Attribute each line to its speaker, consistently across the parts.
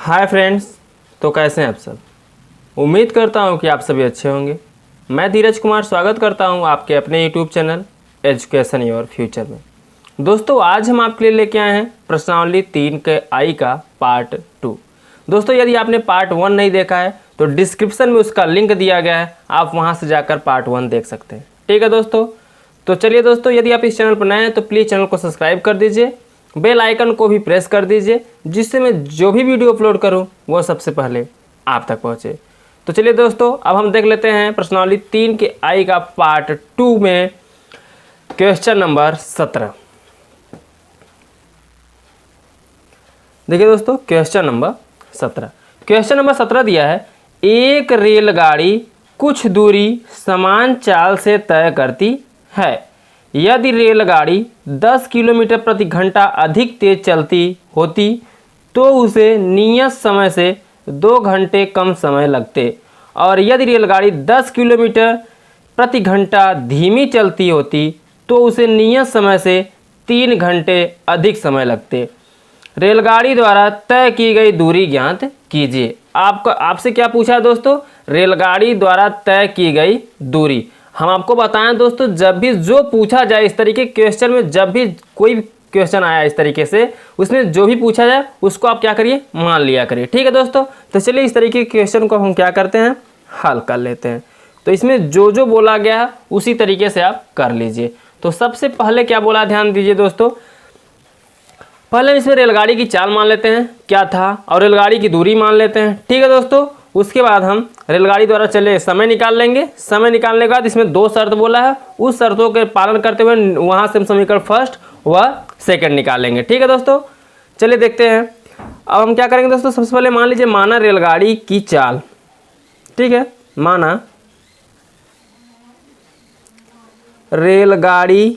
Speaker 1: Hi friends, तो कैसे हैं आप सब। उम्मीद करता हूं कि आप सभी अच्छे होंगे। मैं धीरज कुमार स्वागत करता हूं आपके अपने YouTube channel education your future में। दोस्तों, आज हम आपके लिए लेके आए हैं प्रश्नावली 3 के आई का पार्ट 2। दोस्तों, यदि आपने पार्ट 1 नहीं देखा है तो डिस्क्रिप्शन में उसका लिंक दिया गया है, आप वहाँ से जाकर पार्ट 1 देख सकते हैं। ठीक है दोस्तों, तो चलिए दोस्तों, यदि आप इस चैनल पर नए हैं तो प्लीज़ चैनल को सब्सक्राइब कर दीजिए, बेल आइकन को भी प्रेस कर दीजिए, जिससे मैं जो भी वीडियो अपलोड करूं वो सबसे पहले आप तक पहुंचे। तो चलिए दोस्तों, अब हम देख लेते हैं प्रश्नावली 3 के आई का पार्ट 2 में क्वेश्चन नंबर 17। देखिए दोस्तों, क्वेश्चन नंबर 17 दिया है, एक रेलगाड़ी कुछ दूरी समान चाल से तय करती है। यदि रेलगाड़ी 10 किलोमीटर प्रति घंटा अधिक तेज चलती होती तो उसे नियत समय से 2 घंटे कम समय लगते, और यदि रेलगाड़ी 10 किलोमीटर प्रति घंटा धीमी चलती होती तो उसे नियत समय से 3 घंटे अधिक समय लगते। रेलगाड़ी द्वारा तय की गई दूरी ज्ञात कीजिए। आपसे क्या पूछा है दोस्तों? रेलगाड़ी द्वारा तय की गई दूरी। हम आपको बताएं दोस्तों, जब भी जो पूछा जाए इस तरीके के क्वेश्चन में, जब भी कोई क्वेश्चन आया इस तरीके से, उसमें जो भी पूछा जाए उसको आप क्या करिए, मान लिया करिए। ठीक है दोस्तों, तो चलिए इस तरीके के क्वेश्चन को हम क्या करते हैं, हल कर लेते हैं। तो इसमें जो जो बोला गया है उसी तरीके से आप कर लीजिए। तो सबसे पहले क्या बोला, ध्यान दीजिए दोस्तों। पहले इसमें रेलगाड़ी की चाल मान लेते हैं क्या था, और रेलगाड़ी की दूरी मान लेते हैं। ठीक है दोस्तों, उसके बाद हम रेलगाड़ी द्वारा चले समय निकाल लेंगे। समय निकालने के बाद इसमें 2 शर्त बोला है, उस शर्तों के पालन करते हुए वहाँ से हम समीकरण फर्स्ट व सेकंड निकाल लेंगे। ठीक है दोस्तों, चलिए देखते हैं। अब हम क्या करेंगे दोस्तों, सबसे पहले मान लीजिए, माना रेलगाड़ी की चाल। ठीक है, माना रेलगाड़ी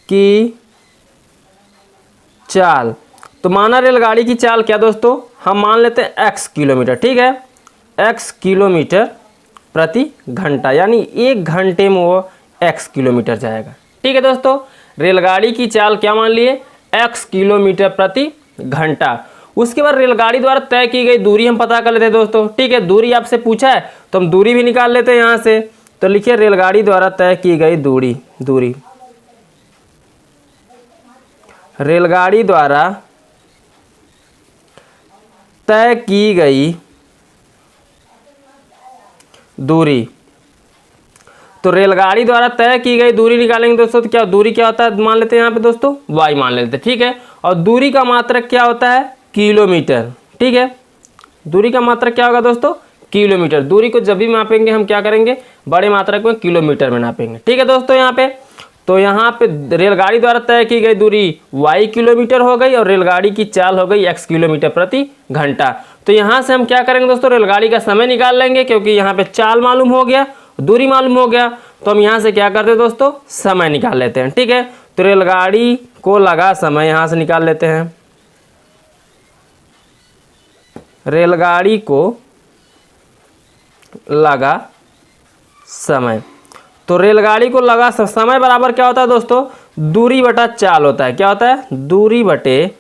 Speaker 1: की चाल। तो माना रेलगाड़ी की चाल क्या दोस्तों, हम मान लेते हैं x किलोमीटर। ठीक है, x किलोमीटर प्रति घंटा, यानी 1 घंटे में वो x किलोमीटर जाएगा। ठीक है दोस्तों, रेलगाड़ी की चाल क्या मान लिए, x किलोमीटर प्रति घंटा। उसके बाद रेलगाड़ी द्वारा तय की गई दूरी हम पता कर लेते हैं दोस्तों। ठीक है, दूरी आपसे पूछा है तो हम दूरी भी निकाल लेते हैं यहाँ से। तो लिखिए, रेलगाड़ी द्वारा तय की गई दूरी रेलगाड़ी द्वारा तय की गई दूरी। तो रेलगाड़ी द्वारा तय की गई दूरी निकालेंगे दोस्तों, तो क्या दूरी क्या होता है, मान लेते हैं यहाँ पे दोस्तों y मान लेते हैं। ठीक है, और दूरी का मात्रक क्या होता है, किलोमीटर। ठीक है, दूरी का मात्रक क्या होगा दोस्तों, किलोमीटर। दूरी को जब भी मापेंगे हम क्या करेंगे, बड़े मात्रक में किलोमीटर में नापेंगे। ठीक है दोस्तों, यहाँ पे रेलगाड़ी द्वारा तय की गई दूरी y किलोमीटर हो गई और रेलगाड़ी की चाल हो गई x किलोमीटर प्रति घंटा। तो यहाँ से हम क्या करेंगे दोस्तों, रेलगाड़ी का समय निकाल लेंगे, क्योंकि यहाँ पे चाल मालूम हो गया, दूरी मालूम हो गया। तो हम यहाँ से क्या करते हैं दोस्तों, समय निकाल लेते हैं। ठीक है, तो रेलगाड़ी को लगा समय यहाँ से निकाल लेते हैं। रेलगाड़ी को लगा समय, तो रेलगाड़ी को लगा समय बराबर क्या होता है दोस्तों, दूरी बटा चाल होता है। क्या होता है, दूरी बटे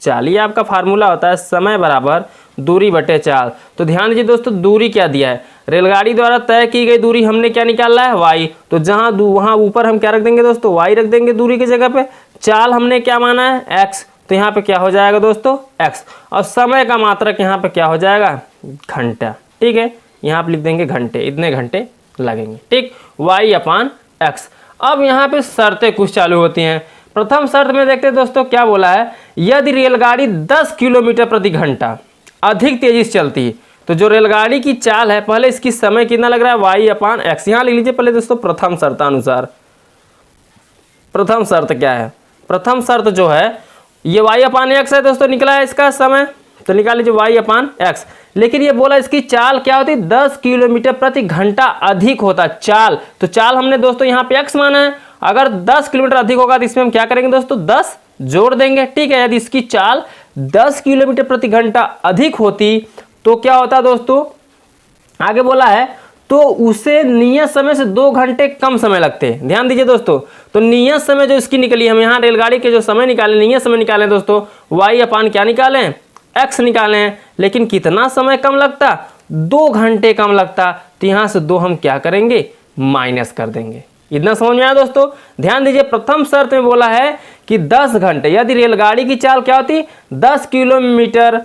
Speaker 1: चाल। ये आपका फार्मूला होता है, समय बराबर दूरी बटे चाल। तो ध्यान दीजिए दोस्तों, दूरी क्या दिया है, रेलगाड़ी द्वारा तय की गई दूरी हमने क्या निकाला है, y। तो जहाँ वहाँ ऊपर हम क्या रख देंगे दोस्तों, y रख देंगे दूरी की जगह पे। चाल हमने क्या माना है, x। तो यहाँ पे क्या हो जाएगा दोस्तों, x। और समय का मात्रक यहाँ पे क्या हो जाएगा, घंटा। ठीक है, यहाँ पे लिख देंगे घंटे, इतने घंटे लगेंगे। ठीक, y/x। अब यहाँ पे शर्तें कुछ चालू होती हैं। प्रथम शर्त में देखते हैं दोस्तों क्या बोला है, यदि रेलगाड़ी 10 किलोमीटर प्रति घंटा अधिक तेजी से चलती है। तो जो रेलगाड़ी की चाल है, पहले इसकी समय कितना लग रहा है, y/x। यहाँ लिख लीजिए पहले दोस्तों, प्रथम शर्तानुसार। प्रथम शर्त क्या है, प्रथम शर्त जो है ये y/x है दोस्तों, निकला है इसका समय, तो निकाल लीजिए y/x। लेकिन ये बोला इसकी चाल क्या होती, 10 किलोमीटर प्रति घंटा अधिक होता चाल। तो चाल हमने दोस्तों यहाँ पे x माना है, अगर 10 किलोमीटर अधिक होगा तो इसमें हम क्या करेंगे दोस्तों, 10 जोड़ देंगे। ठीक है, यदि इसकी चाल 10 किलोमीटर प्रति घंटा अधिक होती तो क्या होता दोस्तों, आगे बोला है तो उसे नियत समय से 2 घंटे कम समय लगते हैं। ध्यान दीजिए दोस्तों, तो नियत समय जो इसकी निकली, हम यहाँ रेलगाड़ी के जो समय निकाले, नियत समय निकालें दोस्तों, y/, क्या निकालें, x निकाले हैं, लेकिन कितना समय कम लगता, 2 घंटे कम लगता। तो यहाँ से 2 हम क्या करेंगे, माइनस कर देंगे। इतना समझ में आया दोस्तों। ध्यान दीजिए, प्रथम शर्त में बोला है कि 10 घंटे, यदि रेलगाड़ी की चाल क्या होती, 10 किलोमीटर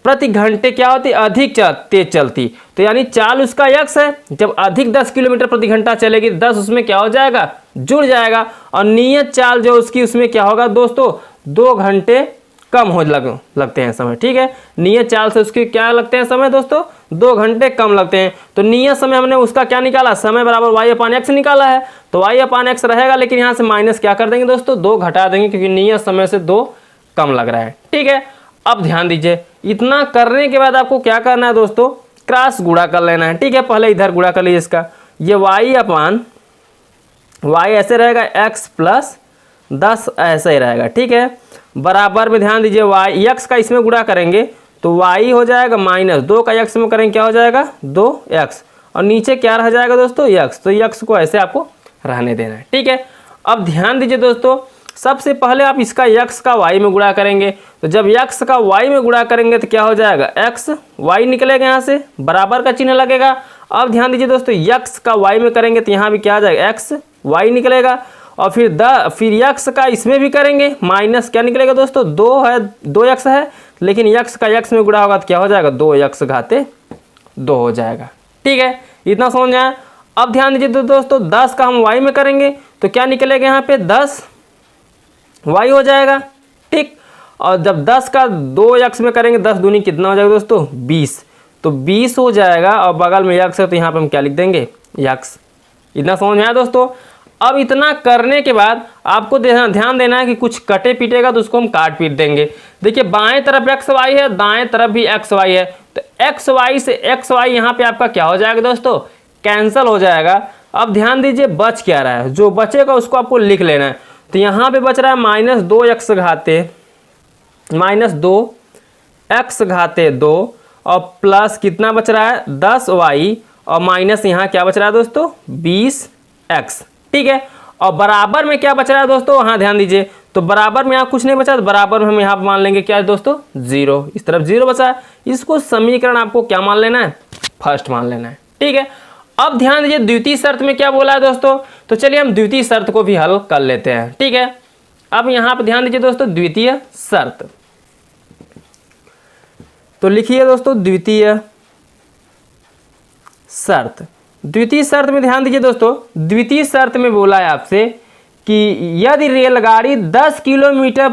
Speaker 1: प्रति घंटे क्या होती, अधिक तेज चलती। तो यानी चाल उसका x है, जब अधिक 10 किलोमीटर प्रति घंटा चलेगी 10 उसमें क्या हो जाएगा, जुड़ जाएगा। और नियत चाल जो उसकी, उसमें क्या होगा दोस्तों, 2 घंटे कम हो लगते हैं समय। ठीक है, नियत चाल से उसके क्या लगते हैं समय दोस्तों, 2 घंटे कम लगते हैं। तो नियत समय हमने उसका क्या निकाला, समय बराबर y/x निकाला है। तो y/x रहेगा, लेकिन यहाँ से माइनस क्या कर देंगे दोस्तों, 2 घटा देंगे, क्योंकि नियत समय से 2 कम लग रहा है। ठीक है, अब ध्यान दीजिए, इतना करने के बाद आपको क्या करना है दोस्तों, क्रॉस गुणा कर लेना है। ठीक है, पहले इधर गुणा कर लीजिए इसका, ये y ऐसे रहेगा, x प्लस 10 ऐसे ही रहेगा। ठीक है, बराबर में ध्यान दीजिए, x का इसमें गुणा करेंगे तो y हो जाएगा माइनस 2 का x में करेंगे क्या हो जाएगा, 2x, और नीचे क्या रह जाएगा दोस्तों, x। तो x को ऐसे आपको रहने देना है। ठीक है, अब ध्यान दीजिए दोस्तों, सबसे पहले आप इसका x का y में गुणा करेंगे। तो जब x का y में गुणा करेंगे तो क्या हो जाएगा, x y निकलेगा, यहाँ से बराबर का चिन्ह लगेगा। अब ध्यान दीजिए दोस्तों, x का y में करेंगे तो यहाँ भी क्या आ जाएगा, x y निकलेगा। और फिर x का इसमें भी करेंगे, माइनस क्या निकलेगा दोस्तों, 2x है, लेकिन x का x में गुणा होगा तो क्या हो जाएगा, 2x घाते 2 हो जाएगा। ठीक है, इतना समझ में आया। अब ध्यान दीजिए दोस्तों, 10 का हम y में करेंगे तो क्या निकलेगा, यहाँ पे 10 y हो जाएगा। ठीक, और जब 10 का 2x में करेंगे, 10 दूनी कितना हो जाएगा दोस्तों, 20। तो 20 हो जाएगा, और बगल में x है तो यहाँ पे हम क्या लिख देंगे, x। इतना समझ में आया दोस्तों। अब इतना करने के बाद आपको ध्यान देना है कि कुछ कटे पीटेगा तो उसको हम काट पीट देंगे। देखिए, बाएं तरफ xy है, दाएं तरफ भी xy है, तो xy से xy यहाँ पे आपका क्या हो जाएगा दोस्तों, कैंसिल हो जाएगा। अब ध्यान दीजिए, बच क्या रहा है, जो बचेगा उसको आपको लिख लेना है। तो यहाँ पे बच रहा है -2x घाते 2, और प्लस कितना बच रहा है, 10y, और माइनस यहाँ क्या बच रहा है दोस्तों, 20x। ठीक है, और बराबर में क्या बच रहा है दोस्तों, हाँ ध्यान दीजिए, तो बराबर में यहाँ कुछ नहीं बचा, तो बराबर में हम यहाँ मान लेंगे क्या है दोस्तों, 0। इस तरफ 0 बचा है, इसको समीकरण आपको क्या मान लेना है, फर्स्ट मान लेना है। ठीक है, अब ध्यान दीजिए, द्वितीय शर्त में क्या बोला है दोस्तों, तो चलिए हम द्वितीय शर्त को भी हल कर लेते हैं। ठीक है, अब यहाँ पर ध्यान दीजिए दोस्तों, द्वितीय शर्त, तो लिखिए दोस्तों द्वितीय शर्त। द्वितीय शर्त में ध्यान दीजिए दोस्तों, द्वितीय शर्त में बोला है आपसे कि यदि रेलगाड़ी 10 किलोमीटर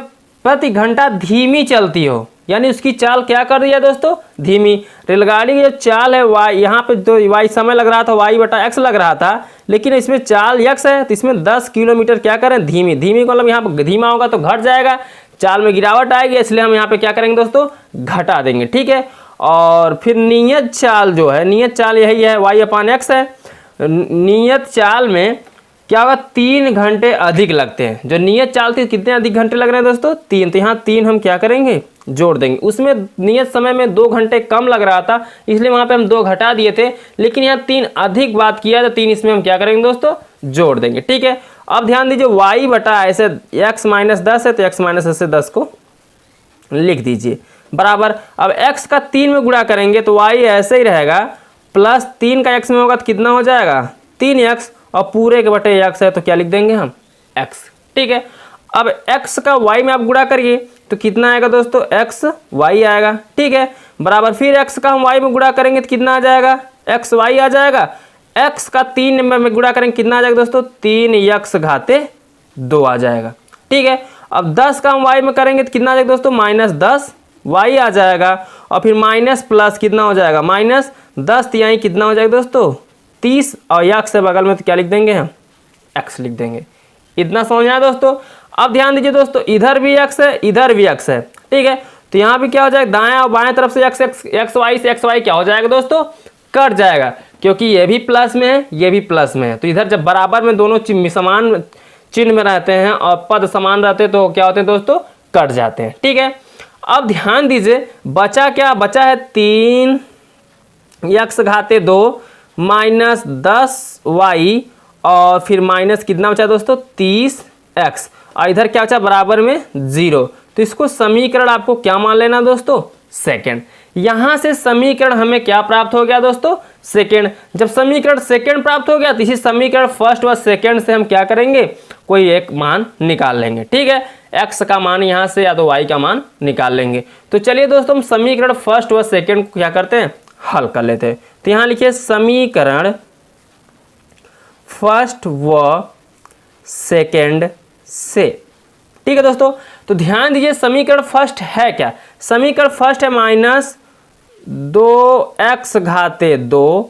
Speaker 1: प्रति घंटा धीमी चलती हो, यानी उसकी चाल क्या कर दिया दोस्तों, धीमी। रेलगाड़ी की जो चाल है y, यहाँ पे जो y समय लग रहा था y/x लग रहा था, लेकिन इसमें चाल x है, तो इसमें 10 किलोमीटर क्या करें, धीमी। धीमी मतलब यहाँ पर धीमा होगा तो घट जाएगा, चाल में गिरावट आएगी, इसलिए हम यहाँ पे क्या करेंगे दोस्तों, घटा देंगे। ठीक है, और फिर नियत चाल जो है, नियत चाल यही है, y/x है। नियत चाल में क्या होगा, 3 घंटे अधिक लगते हैं। जो नियत चाल थी कितने अधिक घंटे लग रहे हैं दोस्तों, 3। तो यहाँ 3 हम क्या करेंगे, जोड़ देंगे। उसमें नियत समय में 2 घंटे कम लग रहा था, इसलिए वहाँ पे हम 2 घटा दिए थे, लेकिन यहाँ 3 अधिक बात किया तो 3 इसमें हम क्या करेंगे दोस्तों, जोड़ देंगे। ठीक है, अब ध्यान दीजिए, y बटा ऐसे x माइनस 10 है, तो x माइनस ऐसे 10 को लिख दीजिए बराबर। अब x का 3 में गुणा करेंगे तो y ऐसे ही रहेगा, प्लस 3 का x में होगा तो कितना हो जाएगा, 3x, और पूरे के बटे x है तो क्या लिख देंगे हम, x। ठीक है, अब x का y में आप गुणा करिए तो कितना आएगा दोस्तों, x y आएगा। ठीक है, बराबर फिर x का हम y में गुणा करेंगे तो कितना आ जाएगा, x y आ जाएगा। x का 3 में गुणा करेंगे कितना आ जाएगा दोस्तों, 3x घाते 2 आ जाएगा। ठीक है, अब 10 का हम y में करेंगे तो कितना आ जाएगा दोस्तों, -10y आ जाएगा, और फिर माइनस प्लस कितना हो जाएगा, -10 तिहाई कितना हो जाएगा दोस्तों, 30, और x से बगल में तो क्या लिख देंगे हम, x लिख देंगे। इतना समझ आया दोस्तों। अब ध्यान दीजिए दोस्तों, इधर भी x है, इधर भी x है। ठीक है, तो यहाँ भी क्या हो जाएगा, दाएं और बाएं तरफ से x y से x y क्या हो जाएगा दोस्तों, कट जाएगा, क्योंकि ये भी प्लस में है, ये भी प्लस में है। तो इधर जब बराबर में दोनों समान चिन्ह में रहते हैं और पद समान रहते हैं तो क्या होते हैं दोस्तों, कट जाते हैं। ठीक है, अब ध्यान दीजिए, बचा क्या, बचा है 3x घाते 2 माइनस 10y, और फिर माइनस कितना बचा दोस्तों, 30x, और इधर क्या बचा बराबर में 0। तो इसको समीकरण आपको क्या मान लेना दोस्तों, सेकेंड। यहाँ से समीकरण हमें क्या प्राप्त हो गया दोस्तों? सेकेंड। जब समीकरण सेकेंड प्राप्त हो गया तो इसी समीकरण फर्स्ट व सेकेंड से हम क्या करेंगे, कोई एक मान निकाल लेंगे। ठीक है, एक्स का मान यहाँ से या तो वाई का मान निकाल लेंगे। तो चलिए दोस्तों हम समीकरण फर्स्ट व सेकेंड को क्या करते हैं, हल कर लेते हैं। तो यहाँ लिखिए समीकरण फर्स्ट व सेकेंड से। ठीक है दोस्तों, तो ध्यान दीजिए समीकरण फर्स्ट है क्या? समीकरण फर्स्ट है -2x⁻²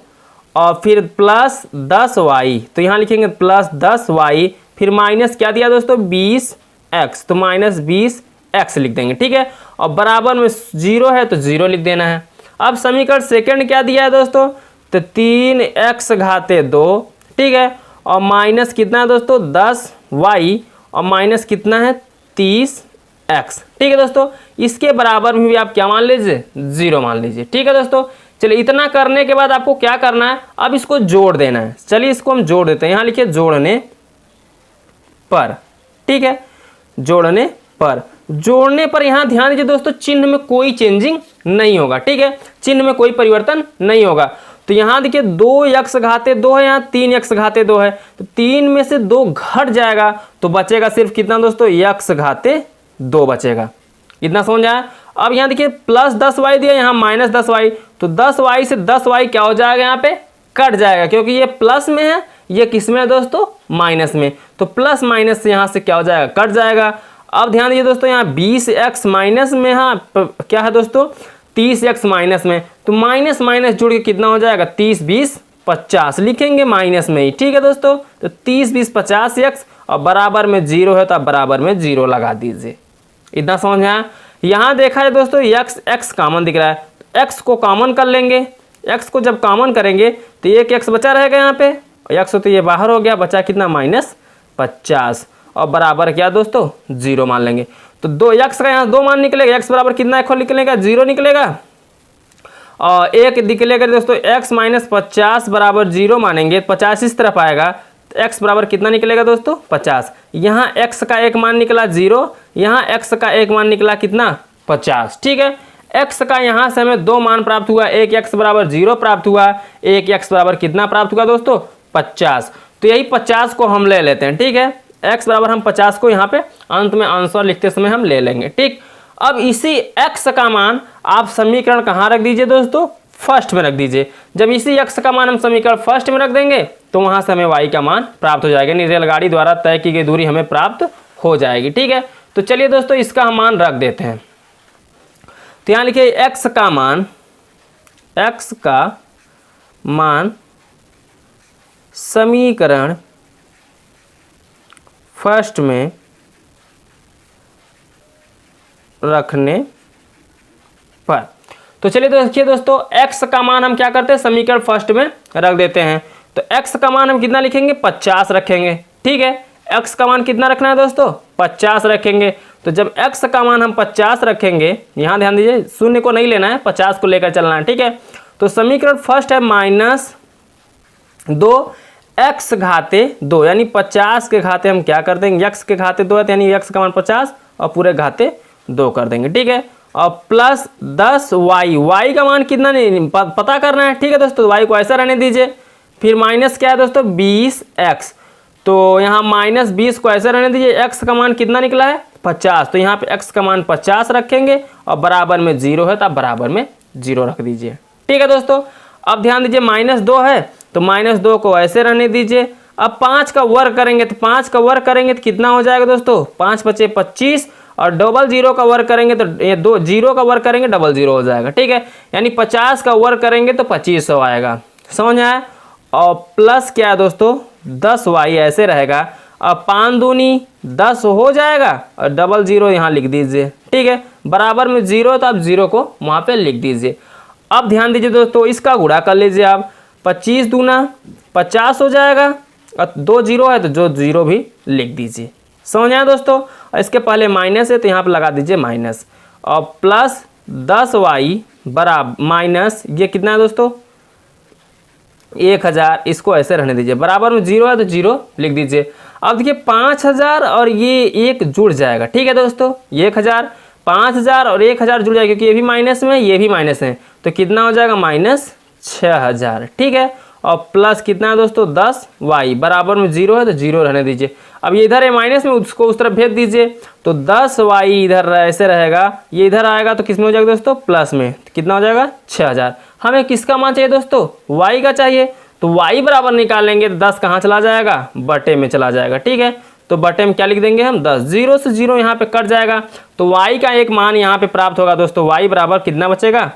Speaker 1: और फिर +10y। तो यहाँ लिखेंगे +10y, फिर माइनस क्या दिया दोस्तों, 20x, तो -20x लिख देंगे। ठीक है, और बराबर में 0 है तो 0 लिख देना है। अब समीकरण सेकंड क्या दिया है दोस्तों, तो 3x⁻²। ठीक है, और माइनस कितना है दोस्तों, 10y, और माइनस कितना है, 30x। ठीक है दोस्तों, इसके बराबर में भी आप क्या मान लीजिए, 0 मान लीजिए। ठीक है दोस्तों, चलिए इतना करने के बाद आपको क्या करना है, अब इसको जोड़ देना है। चलिए इसको हम जोड़ देते हैं। यहाँ लिखिए जोड़ने पर। ठीक है, जोड़ने पर। जोड़ने पर यहाँ ध्यान दीजिए दोस्तों, चिन्ह में कोई चेंजिंग नहीं होगा। ठीक है, चिन्ह में कोई परिवर्तन नहीं होगा। तो यहाँ देखिए 2x⁻² है, यहाँ 3x⁻² है, तो 3 में से 2 घट जाएगा तो बचेगा सिर्फ कितना दोस्तों, x⁻² बचेगा। इतना समझ आया? अब यहाँ देखिए +10y दिया, यहाँ -10y, तो 10y से 10y क्या हो जाएगा, यहाँ पे कट जाएगा, क्योंकि ये प्लस में है, ये किस में है दोस्तों, माइनस में। तो प्लस माइनस से यहाँ से क्या हो जाएगा, कट जाएगा। अब ध्यान दीजिए दोस्तों, यहाँ 20x माइनस में, हाँ क्या है दोस्तों, 30x माइनस में, तो माइनस माइनस जुड़ के कितना हो जाएगा, 30 20 50 लिखेंगे माइनस में ही। ठीक है दोस्तों, तो 30 20 50x और बराबर में 0 है तो आप बराबर में 0 लगा दीजिए। इतना समझ में आया? यहाँ देखा है दोस्तों x कॉमन दिख रहा है, x को कॉमन कर लेंगे। x को जब कॉमन करेंगे तो एक x बचा रहेगा यहाँ पे, x तो ये बाहर हो गया, बचा कितना, -50, और बराबर क्या दोस्तों, 0 मान लेंगे। तो 2x का यहाँ 2 मान निकलेगा, x बराबर कितना निकलेगा, 0 निकलेगा, और 1 निकलेगा दोस्तों, x -50 बराबर 0 मानेंगे, 50 इस तरफ आएगा, तो x बराबर कितना निकलेगा दोस्तों, 50। यहाँ x का 1 मान निकला 0, यहाँ x का 1 मान निकला कितना, 50। ठीक है, x का यहाँ से हमें 2 मान प्राप्त हुआ, एक x बराबर 0 प्राप्त हुआ, एक x बराबर कितना प्राप्त हुआ दोस्तों, 50। तो यही 50 को हम ले लेते हैं। ठीक है, x बराबर हम 50 को यहाँ पे अंत में आंसर लिखते समय हम ले लेंगे। ठीक, अब इसी x का मान आप समीकरण कहाँ रख दीजिए दोस्तों, फर्स्ट में रख दीजिए। जब इसी x का मान हम समीकरण फर्स्ट में रख देंगे तो वहाँ से हमें y का मान प्राप्त हो जाएगा, यानी रेलगाड़ी द्वारा तय की गई दूरी हमें प्राप्त हो जाएगी। ठीक है, तो चलिए दोस्तों इसका हम मान रख देते हैं। तो यहाँ लिखिए x का मान समीकरण फर्स्ट में रखने पर। तो चलिए देखिए दोस्तों, x का मान हम क्या करते हैं, समीकरण फर्स्ट में रख देते हैं। तो x का मान हम कितना लिखेंगे, 50 रखेंगे। ठीक है, x का मान कितना रखना है दोस्तों, 50 रखेंगे। तो जब x का मान हम 50 रखेंगे, यहाँ ध्यान दीजिए शून्य को नहीं लेना है, 50 को लेकर चलना है। ठीक है, तो समीकरण फर्स्ट है -2x⁻², यानी 50 के घाते हम क्या कर देंगे, x के घाते 2 है, यानी x का मान 50 और पूरे घाते 2 कर देंगे। ठीक है, और +10y, y का मान कितना नहीं पता करना है। ठीक है दोस्तों, y को ऐसा रहने दीजिए। फिर माइनस क्या है दोस्तों, 20x, तो यहाँ -20 को ऐसा रहने दीजिए। x का मान कितना निकला है, 50, तो यहाँ पे x का मान 50 रखेंगे और बराबर में 0 है तो आप बराबर में 0 रख दीजिए। ठीक है दोस्तों, अब ध्यान दीजिए -2 है तो -2 को ऐसे रहने दीजिए। अब 5 का वर्ग करेंगे तो 5 का वर्ग करेंगे तो कितना हो जाएगा दोस्तों, 5 बचे 25, और 00 का वर्ग करेंगे तो ये 2 0 का वर्ग करेंगे 00 हो जाएगा। ठीक है, यानी 50 का वर्ग करेंगे तो 2500 आएगा। समझ आया? और प्लस क्या है दोस्तों, 10y ऐसे रहेगा, अब 5 दूनी 10 हो जाएगा और 00 यहाँ लिख दीजिए। ठीक है, बराबर में 0 तो आप 0 को वहाँ पे लिख दीजिए। अब ध्यान दीजिए दोस्तों, इसका गुणा कर लीजिए आप, 25 दूना 50 हो जाएगा, और 2 0 है तो जो 0 भी लिख दीजिए। समझ आया दोस्तों? और इसके पहले माइनस है तो यहाँ पे लगा दीजिए माइनस, और प्लस 10y बराबर माइनस ये कितना है दोस्तों, 1000, इसको ऐसे रहने दीजिए। बराबर में 0 है तो 0 लिख दीजिए। अब देखिए 5000 और ये 1 जुड़ जाएगा। ठीक है दोस्तों, ये 1000 5000 और 1000 जुड़ जाएगा क्योंकि ये भी माइनस में ये भी माइनस है, तो कितना हो जाएगा -6000। ठीक है, और प्लस कितना है दोस्तों 10y बराबर में 0 है तो 0 रहने दीजिए। अब ये इधर है माइनस में, उसको उस तरफ भेज दीजिए, तो 10y इधर ऐसे रहेगा, ये इधर आएगा तो किस में हो जाएगा दोस्तों प्लस में, तो कितना हो जाएगा 6000। हमें किसका मान चाहिए दोस्तों y का चाहिए, तो y बराबर निकालेंगे तो 10 कहाँ चला जाएगा बटे में चला जाएगा। ठीक है, तो बटे में क्या लिख देंगे हम 10, 0 से 0 यहाँ पे कट जाएगा, तो y का एक मान यहाँ पे प्राप्त होगा दोस्तों, y बराबर कितना बचेगा,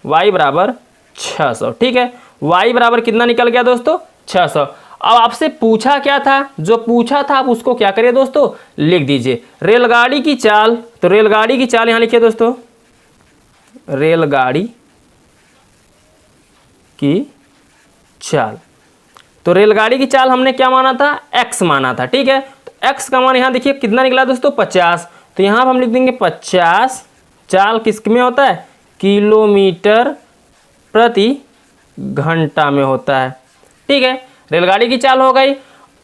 Speaker 1: y बराबर 600। ठीक है, y बराबर कितना निकल गया दोस्तों 600। अब आपसे पूछा क्या था, जो पूछा था आप उसको क्या करिए दोस्तों लिख दीजिए, रेलगाड़ी की चाल, तो रेलगाड़ी की चाल यहाँ लिखिए दोस्तों, रेलगाड़ी की चाल, तो रेलगाड़ी की चाल हमने क्या माना था x माना था। ठीक है, तो x का मान यहाँ देखिए कितना निकला दोस्तों 50, तो यहाँ पर हम लिख देंगे 50, चाल किस में होता है किलोमीटर प्रति घंटा में होता है। ठीक है, रेलगाड़ी की चाल हो गई।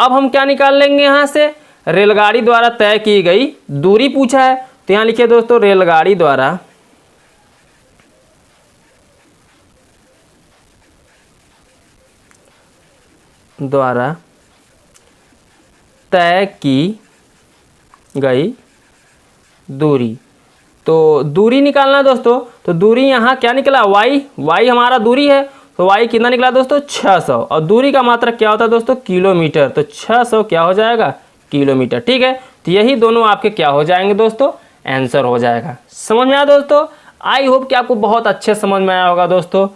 Speaker 1: अब हम क्या निकाल लेंगे यहाँ से, रेलगाड़ी द्वारा तय की गई दूरी पूछा है, तो यहाँ लिखिए दोस्तों रेलगाड़ी द्वारा तय की गई दूरी, तो दूरी निकालना है दोस्तों, तो दूरी यहाँ क्या निकला y हमारा दूरी है, तो y कितना निकला दोस्तों 600, और दूरी का मात्रक क्या होता है दोस्तों किलोमीटर, तो 600 क्या हो जाएगा किलोमीटर। ठीक है, तो यही दोनों आपके क्या हो जाएंगे दोस्तों आंसर हो जाएगा। समझ में आया दोस्तों, आई होप कि आपको बहुत अच्छे समझ में आया होगा दोस्तों।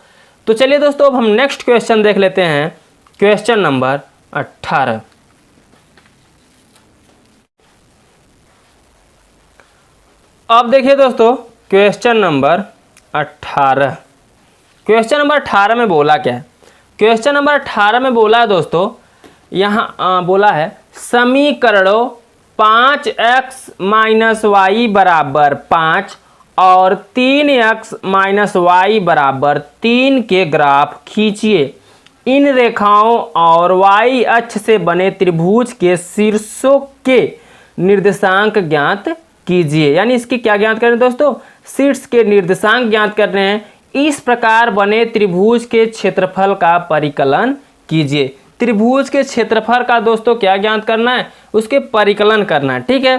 Speaker 1: तो चलिए दोस्तों अब हम नेक्स्ट क्वेश्चन देख लेते हैं, क्वेश्चन नंबर 18। अब देखिए दोस्तों क्वेश्चन नंबर 18, क्वेश्चन नंबर 18 में बोला क्या है, क्वेश्चन नंबर 18 में बोला है दोस्तों, यहाँ बोला है समीकरणों 5x - y बराबर 5 और 3x - y बराबर 3 के ग्राफ खींचिए। इन रेखाओं और y अक्ष से बने त्रिभुज के शीर्षों के निर्देशांक ज्ञात कीजिए। यानी इसकी क्या ज्ञात कर रहे हैं दोस्तों, शीर्ष के निर्देशांक ज्ञात कर रहे हैं। इस प्रकार बने त्रिभुज के क्षेत्रफल का परिकलन कीजिए। त्रिभुज के क्षेत्रफल का दोस्तों क्या ज्ञात करना है, उसके परिकलन करना है। ठीक है,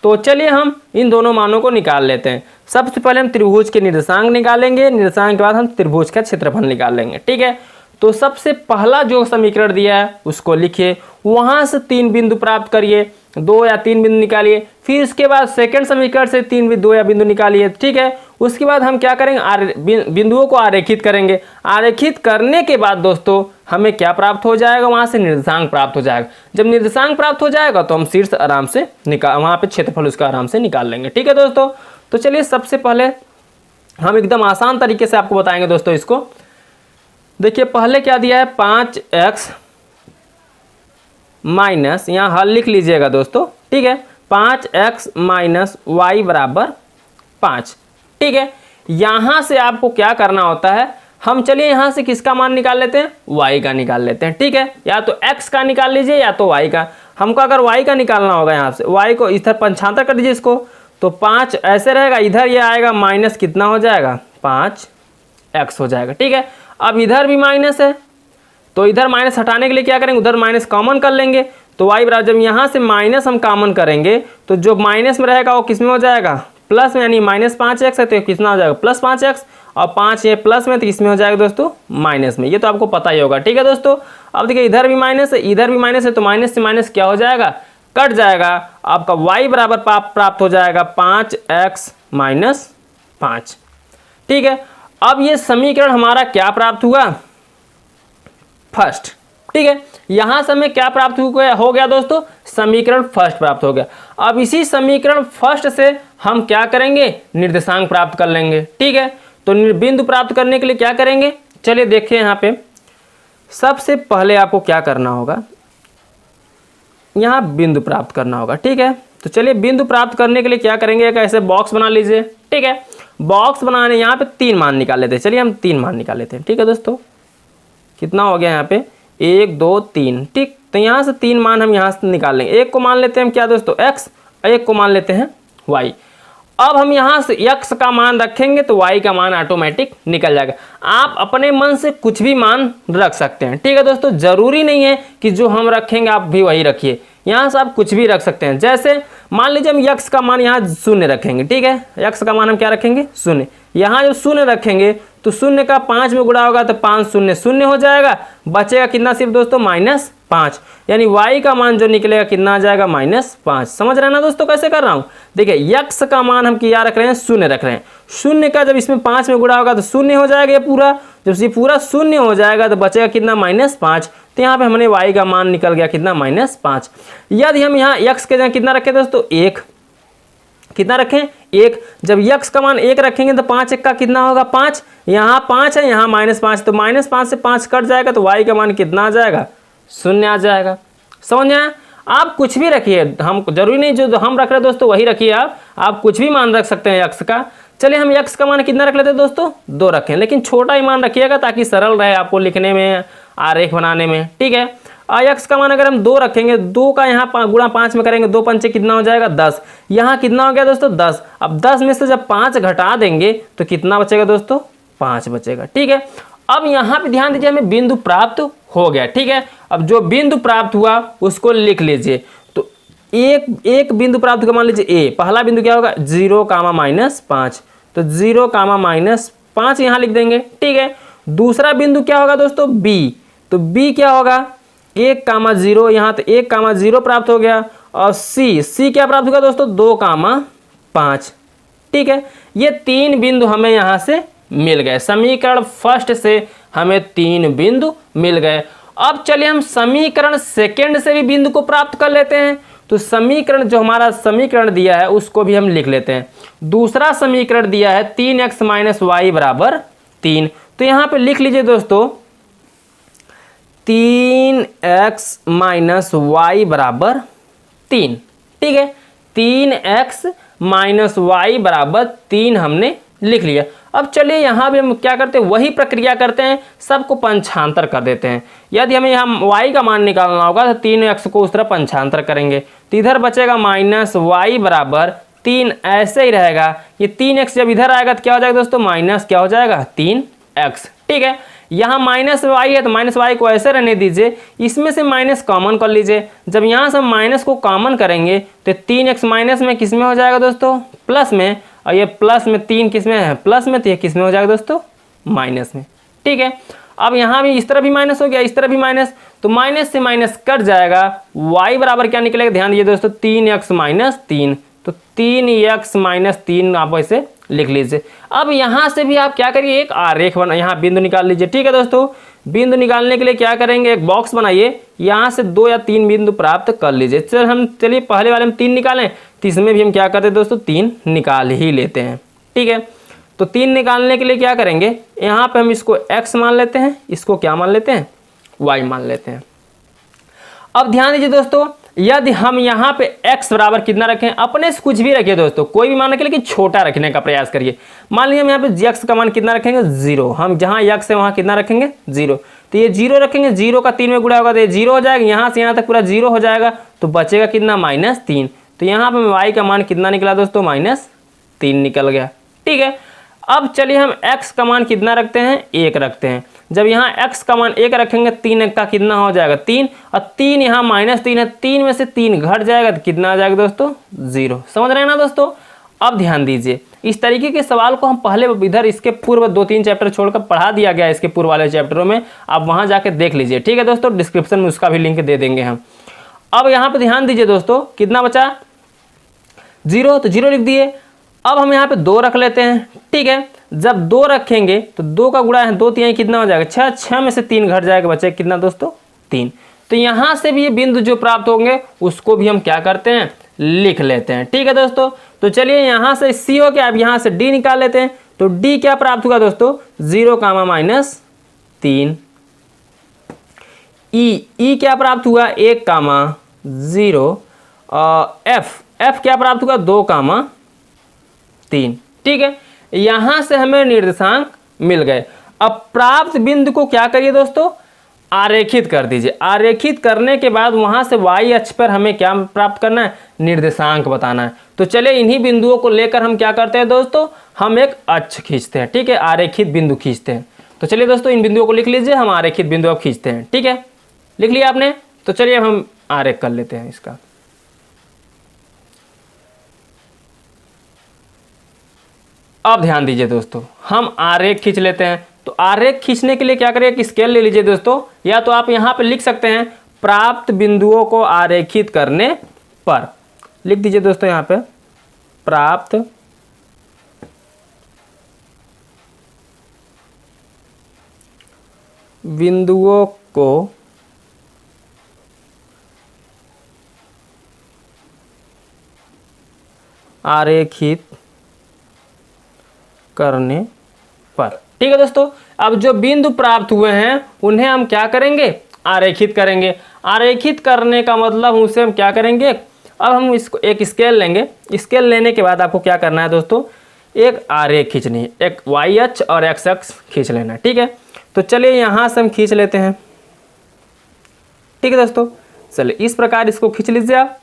Speaker 1: तो चलिए हम इन दोनों मानों को निकाल लेते हैं। सबसे पहले हम त्रिभुज के निर्देशांक निकालेंगे, निर्देशांक के बाद हम त्रिभुज का क्षेत्रफल निकाल लेंगे। ठीक है, तो सबसे पहला जो समीकरण दिया है उसको लिखिए, वहां से 3 बिंदु प्राप्त करिए, 2 या 3 बिंदु निकालिए, फिर उसके बाद सेकंड समीकरण से 2 या बिंदु निकालिए। ठीक है, उसके बाद हम क्या करेंगे, बिंदुओं को आरेखित करेंगे। आरेखित करने के बाद दोस्तों हमें क्या प्राप्त हो जाएगा, वहां से निर्देशांक प्राप्त हो जाएगा। जब निर्देशांक प्राप्त हो जाएगा तो हम शीर्ष आराम से वहां पे क्षेत्रफल उसका आराम से निकाल लेंगे। ठीक है दोस्तों, तो चलिए सबसे पहले हम एकदम आसान तरीके से आपको बताएंगे दोस्तों। इसको देखिए, पहले क्या दिया है 5x माइनस, यहाँ हल लिख लीजिएगा दोस्तों। ठीक है, 5x - y बराबर 5। ठीक है, यहाँ से आपको क्या करना होता है, हम चलिए यहाँ से किसका मान निकाल लेते हैं, y का निकाल लेते हैं। ठीक है, या तो x का निकाल लीजिए या तो y का। हमको अगर y का निकालना होगा, यहाँ से y को इधर पंचांतर कर दीजिए इसको, तो 5 ऐसे रहेगा, इधर ये आएगा माइनस कितना हो जाएगा 5x हो जाएगा। ठीक है, अब इधर भी माइनस है, तो इधर माइनस हटाने के लिए क्या करेंगे, उधर माइनस कॉमन कर लेंगे, तो y बराबर जब यहाँ से माइनस हम कॉमन करेंगे तो जो माइनस में रहेगा वो किस में हो जाएगा प्लस में, यानी -5x है तो कितना हो जाएगा +5x, और 5 ये प्लस में तो किस में हो जाएगा दोस्तों माइनस में। ये तो आपको पता ही होगा। ठीक है दोस्तों, अब देखिए इधर भी माइनस है इधर भी माइनस है, तो माइनस से माइनस क्या हो जाएगा कट जाएगा, आपका y बराबर प्राप्त हो जाएगा 5x - 5। ठीक है, अब ये समीकरण हमारा क्या प्राप्त हुआ फर्स्ट। ठीक है, यहां से हमें क्या प्राप्त हो गया दोस्तों, समीकरण फर्स्ट प्राप्त हो गया। अब इसी समीकरण फर्स्ट से हम क्या करेंगे, निर्देशांक प्राप्त कर लेंगे। ठीक है, तो बिंदु प्राप्त करने के लिए क्या करेंगे, चलिए देखिए यहाँ पे सबसे पहले आपको क्या करना होगा, यहाँ बिंदु प्राप्त करना होगा। ठीक है, तो चलिए बिंदु प्राप्त करने के लिए क्या करेंगे, एक ऐसे बॉक्स बना लीजिए। ठीक है, बॉक्स बनाने यहाँ पे 3 मान निकाल लेते हैं। चलिए हम 3 मान निकाल लेते हैं। ठीक है दोस्तों, कितना हो गया यहाँ पे 1 2 3। ठीक, तो यहाँ से 3 मान हम यहाँ से निकाल लेंगे। एक को मान लेते हैं हम क्या दोस्तों x, एक को मान लेते हैं y। अब हम यहाँ से x का मान रखेंगे तो y का मान ऑटोमेटिक निकल जाएगा। आप अपने मन से कुछ भी मान रख सकते हैं, ठीक है दोस्तों, जरूरी नहीं है कि जो हम रखेंगे आप भी वही रखिए, यहाँ से आप कुछ भी रख सकते हैं। जैसे मान लीजिए हम x का मान यहाँ 0 रखेंगे, ठीक है, x का मान हम क्या रखेंगे 0। यहाँ जब 0 रखेंगे तो 0 का 5 में गुणा होगा तो 5 शून्य 0 हो जाएगा, बचेगा कितना सिर्फ दोस्तों -5, यानी y का मान जो निकलेगा कितना आ जाएगा -5। समझ रहे हैं ना दोस्तों कैसे कर रहा हूँ। देखिए x का मान हम क्या रख रहे हैं 0 रख रहे हैं, 0 का जब इसमें 5 में गुणा होगा तो 0 हो जाएगा ये पूरा, जब ये पूरा 0 हो जाएगा तो बचेगा कितना -5, तो यहाँ पे हमने y का मान निकल गया कितना -5। यदि हम यहाँ x के जगह कितना रखें दोस्तों 1, कितना रखें 1, जब x का मान 1 रखेंगे तो 5 1 का कितना होगा 5, यहाँ 5 है यहाँ -5, तो -5 से 5 कट जाएगा तो y का मान कितना आ जाएगा 0 आ जाएगा। समझ में आया। आप कुछ भी रखिए, हम जरूरी नहीं जो हम रख रहे हैं दोस्तों वही रखिए, आप कुछ भी मान रख सकते हैं x का। चलिए हम x का मान कितना रख लेते हैं दोस्तों 2 रखें, लेकिन छोटा ही मान रखिएगा ताकि सरल रहे आपको लिखने में, आरेख बनाने में, ठीक है। x का मान अगर हम 2 रखेंगे, 2 का यहाँ गुणा 5 में करेंगे, 2 पंचे कितना हो जाएगा 10, यहाँ कितना हो गया दोस्तों 10। अब 10 में से जब 5 घटा देंगे तो कितना बचेगा दोस्तों 5 बचेगा, ठीक है। अब यहाँ पे ध्यान दीजिए हमें बिंदु प्राप्त हो गया, ठीक है। अब जो बिंदु प्राप्त हुआ उसको लिख लीजिए। तो एक बिंदु प्राप्त हुआ, मान लीजिए a, पहला बिंदु क्या होगा 0, -5, तो 0, -5 यहाँ लिख देंगे, ठीक है। दूसरा बिंदु क्या होगा दोस्तों b, तो b क्या होगा 1, 0, यहाँ तो 1, 0 प्राप्त हो गया। और c क्या प्राप्त होगा दोस्तों 2, 5, ठीक है। ये 3 बिंदु हमें यहाँ से मिल गए, समीकरण फर्स्ट से हमें 3 बिंदु मिल गए। अब चलिए हम समीकरण सेकंड से भी बिंदु को प्राप्त कर लेते हैं। तो समीकरण जो हमारा समीकरण दिया है उसको भी हम लिख लेते हैं। दूसरा समीकरण दिया है 3x - y = 3, तो यहाँ पे लिख लीजिए दोस्तों 3x - y = 3, ठीक है। 3x - y = 3 हमने लिख लिया। अब चलिए यहाँ भी हम क्या करते हैं, वही प्रक्रिया करते हैं, सबको पंचांतर कर देते हैं। यदि हमें यहाँ y का मान निकालना होगा तो 3x को उस तरह पंचांतर करेंगे, तो इधर बचेगा -y = 3, ऐसे ही रहेगा। ये 3x जब इधर आएगा तो क्या हो जाएगा दोस्तों माइनस क्या हो जाएगा 3x, ठीक है। यहाँ -y है तो -y को ऐसे रहने दीजिए, इसमें से माइनस कॉमन कर लीजिए। जब यहाँ से हम माइनस को कॉमन करेंगे तो 3x माइनस में किस में हो जाएगा दोस्तों प्लस में, और ये प्लस में 3 किस में है प्लस में, तो ये किस में हो जाएगा दोस्तों माइनस में, ठीक है। अब यहाँ भी इस तरह भी माइनस हो गया, इस तरह भी माइनस, तो माइनस से माइनस कट जाएगा, y बराबर क्या निकलेगा ध्यान दीजिए दोस्तों 3x - 3, तो 3x - 3 आप ऐसे लिख लीजिए। अब यहाँ से भी आप क्या करिए एक आरेख बना, यहाँ बिंदु निकाल लीजिए, ठीक है दोस्तों। बिंदु निकालने के लिए क्या करेंगे एक बॉक्स बनाइए, यहाँ से 2 या 3 बिंदु प्राप्त कर लीजिए। चलिए पहले वाले में 3 निकालें, तो इसमें भी हम क्या करते हैं दोस्तों 3 निकाल ही लेते हैं, ठीक है। तो 3 निकालने के लिए क्या करेंगे, यहाँ पे हम इसको x मान लेते हैं, इसको क्या मान लेते हैं y मान लेते हैं। अब ध्यान दीजिए दोस्तों, यदि हम यहाँ पे x बराबर कितना रखें, अपने से कुछ भी रखिए दोस्तों, कोई भी मान रखें लेकिन छोटा रखने का प्रयास करिए। मान लीजिए हम यहाँ पे x का मान कितना रखेंगे 0, हम जहाँ x है वहाँ कितना रखेंगे 0, तो ये 0 रखेंगे, 0 का 3 में गुणा होगा तो ये 0 हो जाएगा, यहाँ से यहाँ तक पूरा 0 हो जाएगा, तो बचेगा कितना -3। तो यहाँ पे y का मान कितना निकला दोस्तों -3 निकल गया, ठीक है। अब चलिए हम x का मान कितना रखते हैं 1 रखते हैं। जब यहाँ x का मान 1 रखेंगे 3 का कितना हो जाएगा 3, और 3 यहाँ -3 है, 3 में से 3 घट जाएगा तो कितना आ जाएगा दोस्तों 0। समझ रहे हैं ना दोस्तों। अब ध्यान दीजिए, इस तरीके के सवाल को हम पहले इधर इसके पूर्व 2-3 चैप्टर छोड़कर पढ़ा दिया गया, इसके पूर्व वाले चैप्टरों में आप वहाँ जाके देख लीजिए, ठीक है दोस्तों। डिस्क्रिप्शन में उसका भी लिंक दे देंगे हम। अब यहाँ पर ध्यान दीजिए दोस्तों, कितना बचा 0, तो 0 लिख दिए। अब हम यहाँ पे 2 रख लेते हैं, ठीक है। जब 2 रखेंगे तो 2 का गुणा है 2 3 कितना हो जाएगा 6, 6 में से 3 घट जाएगा, बचे कितना दोस्तों 3। तो यहाँ से भी ये बिंदु जो प्राप्त होंगे उसको भी हम क्या करते हैं लिख लेते हैं, ठीक है दोस्तों। तो चलिए यहाँ से c हो गया, अब यहाँ से d निकाल लेते हैं। तो d क्या प्राप्त होगा दोस्तों 0, -3। e क्या प्राप्त हुआ 1, 0। f क्या प्राप्त होगा 2, 3, ठीक है। यहाँ से हमें निर्देशांक मिल गए। अब प्राप्त बिंदु को क्या करिए दोस्तों आरेखित कर दीजिए। आरेखित करने के बाद वहाँ से y अक्ष पर हमें क्या प्राप्त करना है, निर्देशांक बताना है। तो चलिए इन्हीं बिंदुओं को लेकर हम क्या करते हैं दोस्तों, हम एक अक्ष खींचते हैं, ठीक है, आरेखित बिंदु खींचते हैं। तो चलिए दोस्तों इन बिंदुओं को लिख लीजिए, हम आरेखित बिंदु अब खींचते हैं, ठीक है, लिख लिया आपने। तो चलिए अब हम आरेख कर लेते हैं इसका। अब ध्यान दीजिए दोस्तों, हम आरेख खींच लेते हैं। तो आरेख खींचने के लिए क्या करें, एक स्केल ले लीजिए दोस्तों, या तो आप यहाँ पे लिख सकते हैं प्राप्त बिंदुओं को आरेखित करने पर, लिख दीजिए दोस्तों यहाँ पे प्राप्त बिंदुओं को आरेखित करने पर। ठीक है दोस्तों, अब जो बिंदु प्राप्त हुए हैं उन्हें हम क्या करेंगे, आरेखित करेंगे। आरेखित करने का मतलब उसे हम क्या करेंगे, अब हम इसको एक स्केल लेंगे। स्केल लेने के बाद आपको क्या करना है दोस्तों, एक आरेख खींचनी है, एक y अक्ष और x अक्ष खींच लेना है, ठीक है। तो चलिए यहाँ से हम खींच लेते हैं, ठीक है दोस्तों। चलिए इस प्रकार इसको खींच लीजिए आप।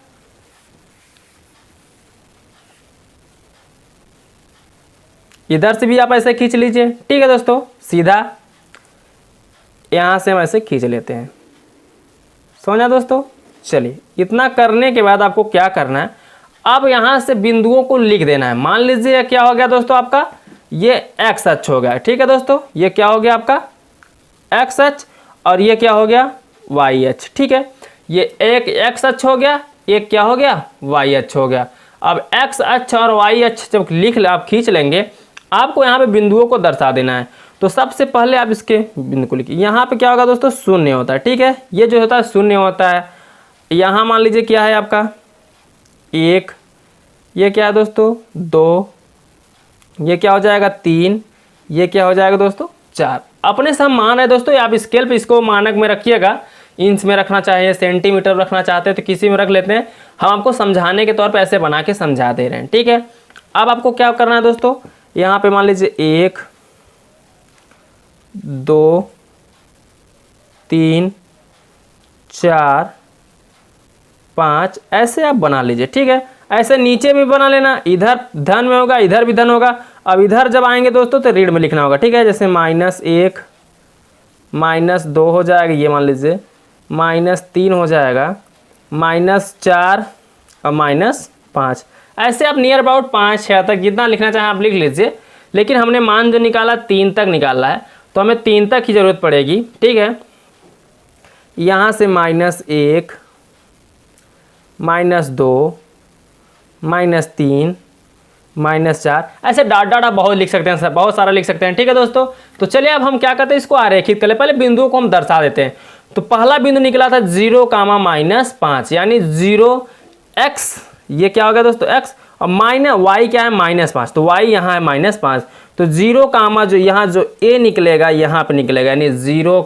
Speaker 1: इधर से भी आप ऐसे खींच लीजिए, ठीक है दोस्तों, सीधा यहाँ से हम ऐसे खींच लेते हैं, समझा दोस्तों। चलिए इतना करने के बाद आपको क्या करना है, अब यहाँ से बिंदुओं को लिख देना है। मान लीजिए क्या हो गया दोस्तों, आपका ये एक्स अक्ष हो गया, ठीक है दोस्तों, ये क्या हो गया आपका एक्स अक्ष, और ये क्या हो गया वाई अक्ष, ठीक है। ये एक एक्स अक्ष हो गया, एक क्या हो गया वाई अक्ष हो गया। अब एक्स अक्ष और वाई अक्ष जब आप खींच लेंगे, आपको यहाँ पे बिंदुओं को दर्शा देना है। तो सबसे पहले आप इसके बिंदु को लिखिए। यहाँ पे क्या होगा दोस्तों, शून्य होता है, ठीक है, ये जो होता है शून्य होता है। यहाँ मान लीजिए क्या है आपका एक, ये क्या है दोस्तों दो, ये क्या हो जाएगा तीन, ये क्या हो जाएगा दोस्तों चार। अपने से हम मान रहे हैं दोस्तों, आप स्केल पे इसको मानक में रखिएगा, इंच में रखना चाहिए, सेंटीमीटर रखना चाहते हैं तो किसी में रख लेते हैं। हम आपको समझाने के तौर पे ऐसे बना के समझा दे रहे हैं, ठीक है। अब आपको क्या करना है दोस्तों, यहाँ पे मान लीजिए एक, दो, तीन, चार, पाँच, ऐसे आप बना लीजिए, ठीक है। ऐसे नीचे भी बना लेना, इधर धन में होगा, इधर भी धन होगा। अब इधर जब आएंगे दोस्तों तो ऋण में लिखना होगा, ठीक है। जैसे -1, -2 हो जाएगा, ये मान लीजिए -3 हो जाएगा, -4 और -5। ऐसे आप नियर अबाउट 5, 6 तक जितना लिखना चाहें आप लिख लीजिए। लेकिन हमने मान जो निकाला 3 तक निकाला है, तो हमें 3 तक की ज़रूरत पड़ेगी, ठीक है। यहाँ से -1, -2, -3, -4, ऐसे डाट डाट आप बहुत लिख सकते हैं सर, बहुत सारा लिख सकते हैं, ठीक है दोस्तों। तो चलिए अब हम क्या करते हैं, इसको आरेखित कर ले। पहले बिंदुओं को हम दर्शा देते हैं। तो पहला बिंदु निकला था 0, -5, यानी 0x, ये क्या हो गया दोस्तों x, और y क्या है -5, तो y यहाँ है -5। तो 0, जो यहाँ जो a निकलेगा यहाँ पे निकलेगा, यानी 0,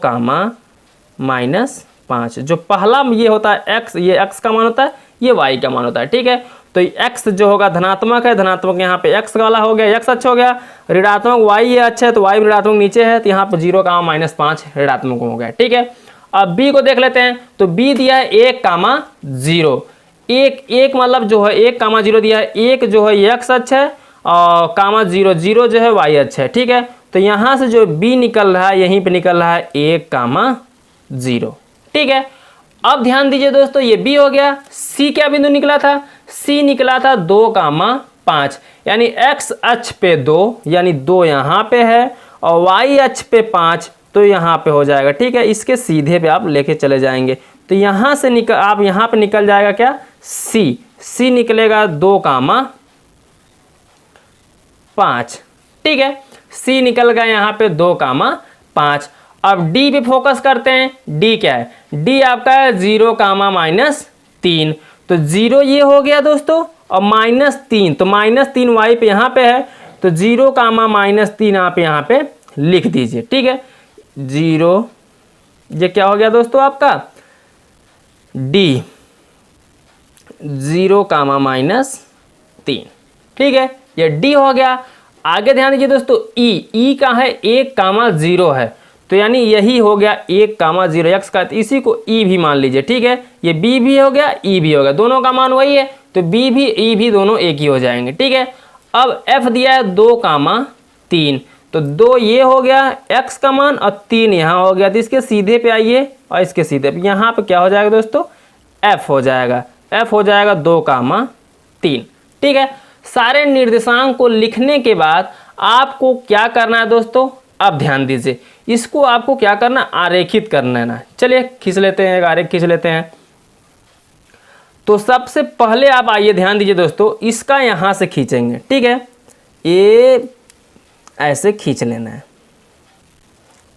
Speaker 1: -5। जो पहला ये होता है x, ये x का मान होता है, ये y का मान होता है, ठीक है। तो x जो होगा धनात्मक है, धनात्मक यहाँ पे x वाला हो गया, x अच्छा हो गया। ऋणात्मक y ये अच्छा है, तो y ऋणात्मक नीचे है, तो यहाँ पर 0, -5 ऋणात्मक हो गया, ठीक है। अब b को देख लेते हैं। तो b दिया है 1, 0, एक मतलब जो है 1, 0 दिया है, एक जो है x अक्ष है और -0, 0 जो है y अक्ष है, ठीक है। तो यहाँ से जो b निकल रहा है, यहीं पे निकल रहा है 1, 0, ठीक है। अब ध्यान दीजिए दोस्तों, ये b हो गया। c क्या बिंदु निकला था, c निकला था 2, 5, यानी x अक्ष पे 2, यानी 2 यहाँ पे है, और y अक्ष पे 5, तो यहाँ पे हो जाएगा, ठीक है। इसके सीधे पे आप लेके चले जाएंगे, तो यहाँ से आप यहाँ पे निकल जाएगा क्या c निकलेगा 2, 5, ठीक है। c निकल गया यहाँ पे 2, 5। अब d पे फोकस करते हैं। d क्या है, d आपका है 0, -3, तो 0 ये हो गया दोस्तों, और -3, तो -3 y पे यहाँ पे है, तो 0, -3 आप यहाँ पे लिख दीजिए, ठीक है। 0, ये क्या हो गया दोस्तों आपका d, 0, -3, ठीक है, ये d हो गया। आगे ध्यान दीजिए दोस्तों, e का है 1, 0 है, तो यानी यही हो गया 1, 0 x का, तो इसी को ई भी मान लीजिए, ठीक है। ये बी भी हो गया, ई भी हो गया, दोनों का मान वही है, तो बी भी ई भी दोनों एक ही हो जाएंगे, ठीक है। अब एफ दिया है 2, 3, तो 2 ये हो गया x का मान और 3 यहाँ हो गया, तो इसके सीधे पे आइए और इसके सीधे पे यहाँ पे क्या हो जाएगा दोस्तों, f हो जाएगा, f हो जाएगा 2, 3, ठीक है। सारे निर्देशांक को लिखने के बाद आपको क्या करना है दोस्तों, अब ध्यान दीजिए, इसको आपको क्या करना, आरेखित करना है ना। चलिए खींच लेते हैं, एक आरेख खींच लेते हैं। तो सबसे पहले आप आइए ध्यान दीजिए दोस्तों, इसका यहाँ से खींचेंगे, ठीक है। ये ऐसे खींच लेना है,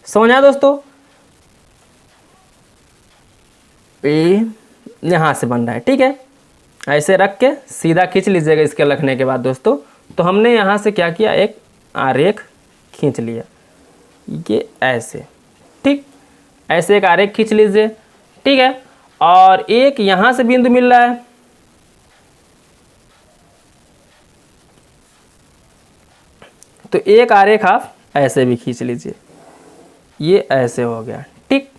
Speaker 1: समझा दोस्तों। ये यहाँ से बन रहा है, ठीक है। ऐसे रख के सीधा खींच लीजिएगा इसके रखने के बाद दोस्तों। तो हमने यहाँ से क्या किया, एक आरेख खींच लिया, ये ऐसे, ठीक, ऐसे एक आरेख खींच लीजिए, ठीक है। और एक यहाँ से बिंदु मिल रहा है, तो एक आरेख आप ऐसे भी खींच लीजिए, ये ऐसे हो गया, ठीक।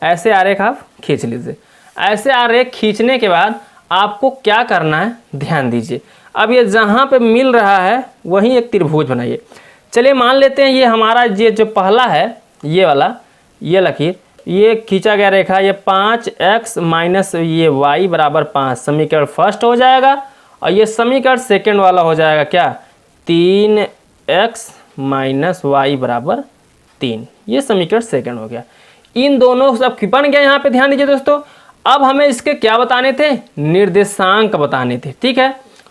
Speaker 1: ऐसे आरेख आप खींच लीजिए। ऐसे आरेख खींचने के बाद आपको क्या करना है, ध्यान दीजिए। अब ये जहाँ पे मिल रहा है वहीं एक त्रिभुज बनाइए। चलिए मान लेते हैं ये हमारा ये जो पहला है, ये वाला, ये लकीर, ये खींचा गया रेखा, ये 5x माइनस ये y बराबर 5 समीकरण फर्स्ट हो जाएगा, और ये समीकरण सेकंड वाला हो जाएगा क्या, 3x माइनस y बराबर 3, ये समीकरण सेकंड हो गया। इन दोनों सब बन गया। यहाँ पे ध्यान दीजिए दोस्तों, अब हमें इसके क्या बताने थे, निर्देशांक बताने थे, ठीक है।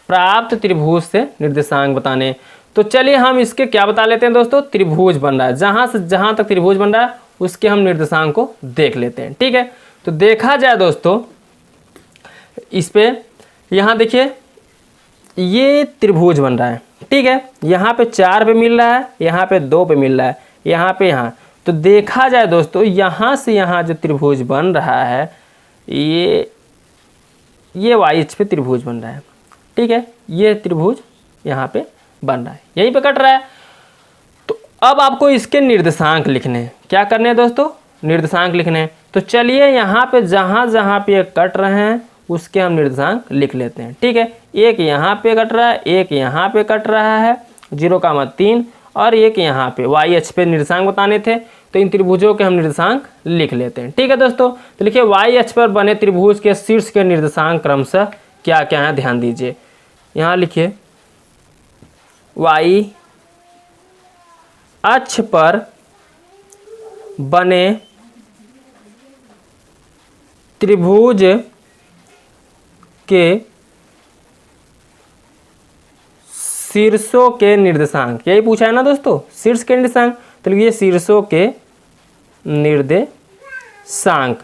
Speaker 1: प्राप्त त्रिभुज से निर्देशांक बताने, तो चलिए हम इसके क्या बता लेते हैं दोस्तों, त्रिभुज बन रहा है, जहाँ से जहाँ तक त्रिभुज बन रहा है उसके हम निर्देशांक को देख लेते हैं, ठीक है। तो देखा जाए दोस्तों, इस पे यहाँ देखिए ये त्रिभुज बन रहा है, ठीक है। यहाँ पे 4 पे मिल रहा है, यहाँ पे 2 पे मिल रहा है, यहाँ पे यहाँ। तो देखा जाए दोस्तों, यहाँ से यहाँ जो त्रिभुज बन रहा है, ये वाई पे त्रिभुज बन रहा है, ठीक है। ये त्रिभुज यहाँ पे बन रहा है, यहीं पे कट रहा है। तो अब आपको इसके निर्देशांक लिखने हैं, क्या करने हैं दोस्तों, निर्देशांक लिखने हैं। तो चलिए यहाँ पे जहाँ जहाँ पे ये कट रहे हैं उसके हम निर्देशांक लिख लेते हैं, ठीक है। एक यहाँ पे कट रहा है, एक यहाँ पे कट रहा है 0,3, और एक यहाँ पे वाई अक्ष पे निर्देशांक बताने थे, तो इन त्रिभुजों के हम निर्देशांक लिख लेते हैं, ठीक है दोस्तों। तो लिखिए वाई अक्ष पर बने त्रिभुज के शीर्ष के निर्देशांक क्रमशः क्या क्या है, ध्यान दीजिए। यहाँ लिखिए वाई अक्ष पर बने त्रिभुज के शीर्षों के निर्देशांक, यही पूछा है ना दोस्तों, शीर्ष के निर्देशांक। तो लिखिए शीर्षों के निर्देशांक।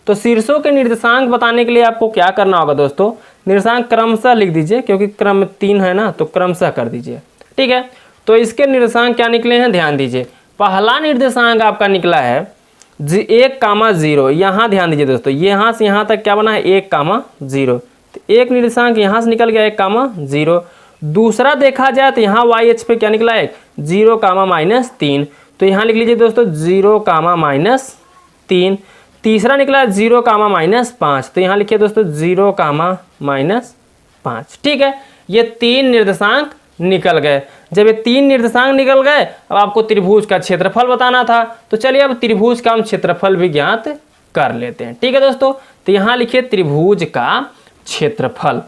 Speaker 1: तो शीर्षों के निर्देशांक बताने के लिए आपको क्या करना होगा दोस्तों, निर्देशांक क्रमशः लिख दीजिए, क्योंकि क्रम 3 है ना, तो क्रमशः कर दीजिए, ठीक है। तो इसके निर्देशांक क्या निकले हैं, ध्यान दीजिए। पहला निर्देशांक आपका निकला है 1,0, यहाँ ध्यान दीजिए दोस्तों, यहाँ से यहाँ तक क्या बना है 1,0, तो एक निर्देशांक यहाँ से निकल गया 1,0। दूसरा देखा जाए तो यहाँ वाई अक्ष पे क्या निकला है 0,-3, तो यहाँ लिख लीजिए दोस्तों 0,-3। तीसरा निकला 0,-5, तो यहाँ लिखिए दोस्तों 0,-5, ठीक है। ये 3 निर्देशांक निकल गए। जब ये 3 निर्देशांक निकल गए, अब आपको त्रिभुज का क्षेत्रफल बताना था, तो चलिए अब त्रिभुज का हम क्षेत्रफल भी ज्ञात कर लेते हैं, ठीक है दोस्तों। तो यहाँ लिखिए त्रिभुज का क्षेत्रफल,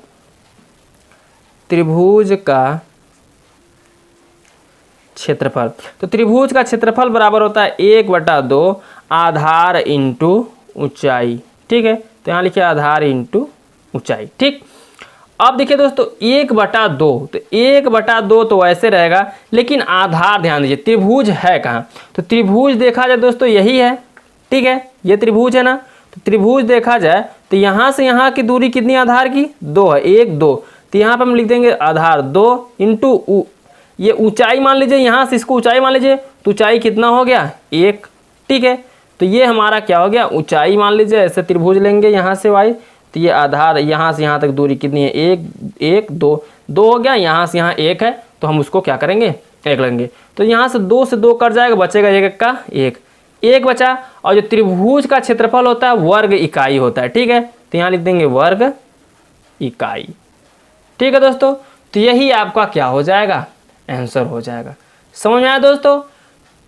Speaker 1: त्रिभुज का क्षेत्रफल। तो त्रिभुज का क्षेत्रफल बराबर होता है 1/2 आधार इंटू ऊंचाई, ठीक है। तो यहाँ लिखिए आधार इंटू ऊंचाई, ठीक। अब देखिए दोस्तों 1/2, तो 1/2 तो ऐसे रहेगा, लेकिन आधार ध्यान दीजिए त्रिभुज है कहाँ, तो त्रिभुज देखा जाए दोस्तों यही है, ठीक है, ये त्रिभुज है ना। तो त्रिभुज देखा जाए तो यहाँ से यहाँ की दूरी कितनी आधार की 2 है, 1, 2, तो यहाँ पर हम लिख देंगे आधार 2 इंटू ये ऊंचाई मान लीजिए, यहाँ से इसको ऊंचाई मान लीजिए, तो ऊंचाई कितना हो गया 1, ठीक है। तो ये हमारा क्या हो गया ऊंचाई मान लीजिए, ऐसे त्रिभुज लेंगे यहाँ से वाई, तो ये आधार यहाँ से यहाँ तक दूरी कितनी है 1, 2 हो गया, यहाँ से यहाँ 1 है, तो हम उसको क्या करेंगे 1 लेंगे। तो यहाँ से 2 से 2 कट जाएगा, बचेगा 1 का 1, एक बचा, और जो त्रिभुज का क्षेत्रफल होता है वर्ग इकाई होता है, ठीक है। तो यहाँ लिख देंगे वर्ग इकाई, ठीक है दोस्तों। तो यही आपका क्या हो जाएगा, आंसर हो जाएगा। समझ में आया दोस्तों।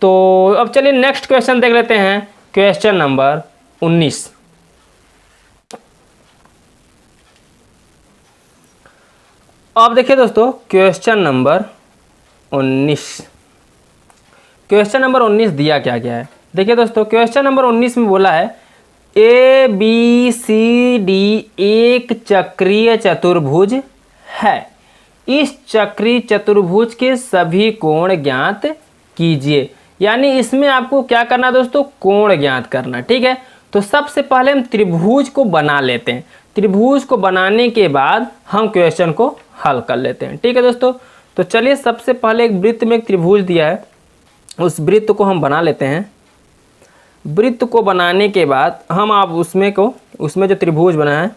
Speaker 1: तो अब चलिए नेक्स्ट क्वेश्चन देख लेते हैं, क्वेश्चन नंबर 19। अब देखिए दोस्तों क्वेश्चन नंबर 19, क्वेश्चन नंबर 19 दिया क्या गया है। देखिए दोस्तों क्वेश्चन नंबर 19 में बोला है ABCD एक चक्रीय चतुर्भुज है, इस चक्रीय चतुर्भुज के सभी कोण ज्ञात कीजिए। यानी इसमें आपको क्या करना है दोस्तों, कोण ज्ञात करना, ठीक है। तो सबसे पहले हम त्रिभुज को बना लेते हैं, त्रिभुज को बनाने के बाद हम क्वेश्चन को हल कर लेते हैं, ठीक है दोस्तों। तो चलिए सबसे पहले एक वृत्त में एक त्रिभुज दिया है, उस वृत्त को हम बना लेते हैं। वृत्त को बनाने के बाद हम आप उसमें जो त्रिभुज बना है,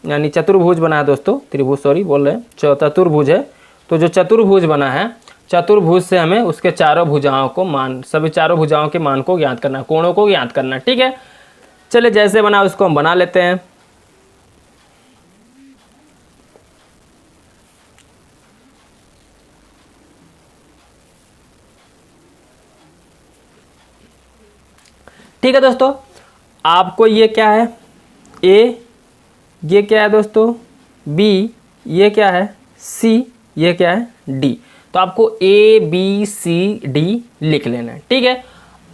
Speaker 1: यानी चतुर्भुज बना है दोस्तों, त्रिभुज सॉरी बोल रहे हैं, चतुर्भुज है। तो जो चतुर्भुज बना है, चतुर्भुज से हमें उसके चारों भुजाओं को सभी चारों भुजाओं के मान को ज्ञात करना, कोणों को ज्ञात करना, ठीक है। चलिए जैसे बना उसको हम बना लेते हैं। ठीक है दोस्तों, आपको ये क्या है A, ये क्या है दोस्तों B, ये क्या है C, ये क्या है D। तो आपको ABCD लिख लेना है, ठीक है।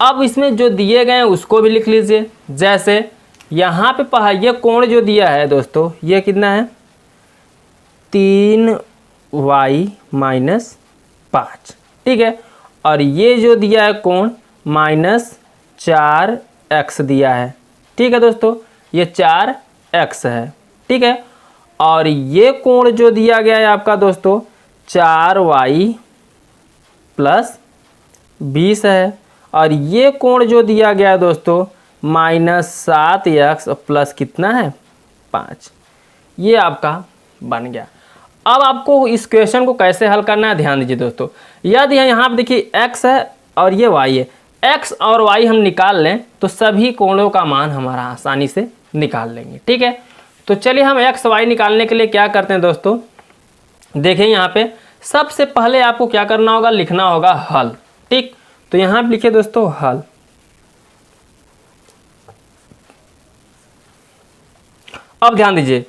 Speaker 1: अब इसमें जो दिए गए हैं उसको भी लिख लीजिए। जैसे यहाँ पे ये कोण जो दिया है दोस्तों, ये कितना है 3y - 5, ठीक है। और ये जो दिया है कोण -4x दिया है, ठीक है दोस्तों, ये 4x है, ठीक है। और ये कोण जो दिया गया है आपका दोस्तों 4y + 20 है। और ये कोण जो दिया गया है दोस्तों -7x + कितना है 5, ये आपका बन गया। अब आपको इस क्वेश्चन को कैसे हल करना है ध्यान दीजिए दोस्तों। यदि यहाँ पे देखिए x है और ये y है, x और y हम निकाल लें तो सभी कोणों का मान हमारा आसानी से निकाल लेंगे, ठीक है। तो चलिए हम x y निकालने के लिए क्या करते हैं दोस्तों, देखें यहाँ पे सबसे पहले आपको क्या करना होगा, लिखना होगा हल, ठीक। तो यहाँ पे लिखे दोस्तों हल। अब ध्यान दीजिए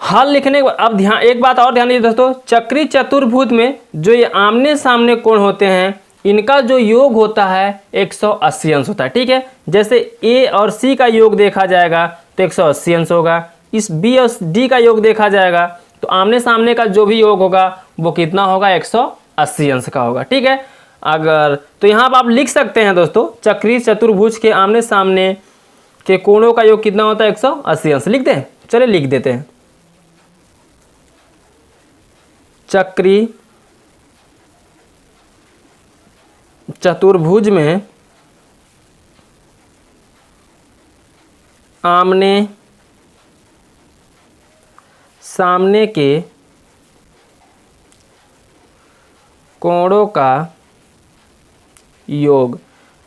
Speaker 1: हल लिखने के बाद अब एक बात और ध्यान दीजिए दोस्तों, चक्रीय चतुर्भुज में जो ये आमने सामने कोण होते हैं इनका जो योग होता है 180 अंश होता है, ठीक है। जैसे A और C का योग देखा जाएगा तो 180 अंश होगा, इस B और D का योग देखा जाएगा तो आमने सामने का जो भी योग होगा वो कितना होगा 180 अंश का होगा, ठीक है। अगर तो यहाँ पर आप लिख सकते हैं दोस्तों, चक्रीय चतुर्भुज के आमने सामने के कोणों का योग कितना होता है 180 अंश, लिख दें। चलिए लिख देते हैं, चक्रीय चतुर्भुज में आमने सामने के कोणों का योग,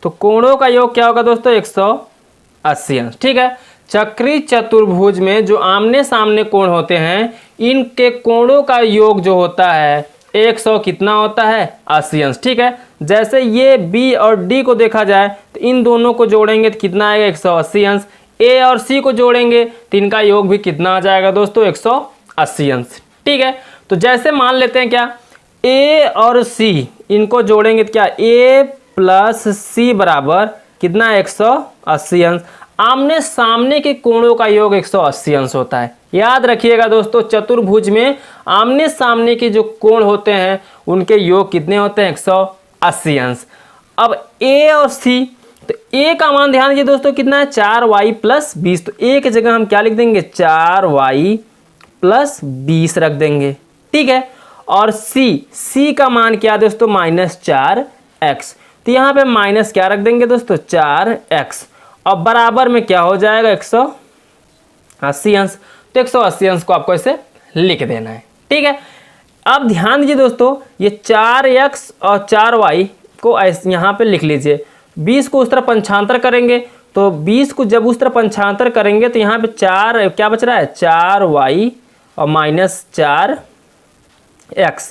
Speaker 1: तो कोणों का योग क्या होगा दोस्तों 180 अंश, ठीक है। चक्रीय चतुर्भुज में जो आमने सामने कोण होते हैं इनके कोणों का योग जो होता है 100 कितना होता है 80 अंश, ठीक है। जैसे ये B और D को देखा जाए तो इन दोनों को जोड़ेंगे तो कितना आएगा 180 अंश। A और C को जोड़ेंगे तो इनका योग भी कितना आ जाएगा दोस्तों 180 अंश, ठीक है। तो जैसे मान लेते हैं क्या A और C इनको जोड़ेंगे तो क्या A + C बराबर कितना 180 अंश। आमने सामने के कोणों का योग 180 अंश होता है। याद रखिएगा दोस्तों, चतुर्भुज में आमने सामने के जो कोण होते हैं उनके योग कितने होते हैं 180 अंश। अब A और C, तो A का मान ध्यान दीजिए दोस्तों कितना है 4y + 20, तो A की जगह हम क्या लिख देंगे 4y + 20 रख देंगे, ठीक है। और C का मान क्या दोस्तों -4x, तो यहाँ पे माइनस क्या रख देंगे दोस्तों 4x, और बराबर में क्या हो जाएगा 180 अंश। तो 180 अंश को आपको ऐसे लिख देना है, ठीक है। अब ध्यान दीजिए दोस्तों, ये 4x और 4y को ऐसे यहाँ पे लिख लीजिए। 20 को उस तरफ पंचांतर करेंगे तो 20 को जब उस तरफ पंचांतर करेंगे तो यहाँ पे 4 क्या बच रहा है 4y और -4x,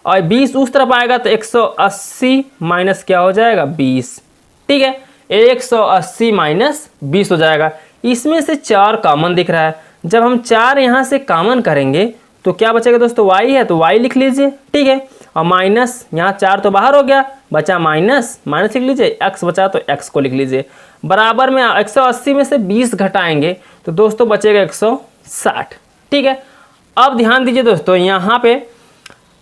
Speaker 1: और 20 उस तरफ आएगा तो 180 माइनस क्या हो जाएगा 20। ठीक है, 180 माइनस 20 हो जाएगा। इसमें से 4 कॉमन दिख रहा है, जब हम 4 यहाँ से कॉमन करेंगे तो क्या बचेगा दोस्तों y है तो y लिख लीजिए। ठीक है, और माइनस यहाँ 4 तो बाहर हो गया, बचा माइनस लिख लीजिए, x बचा तो x को लिख लीजिए। बराबर में 180 में से 20 घटाएंगे तो दोस्तों बचेगा 160। ठीक है, अब ध्यान दीजिए दोस्तों, यहाँ पे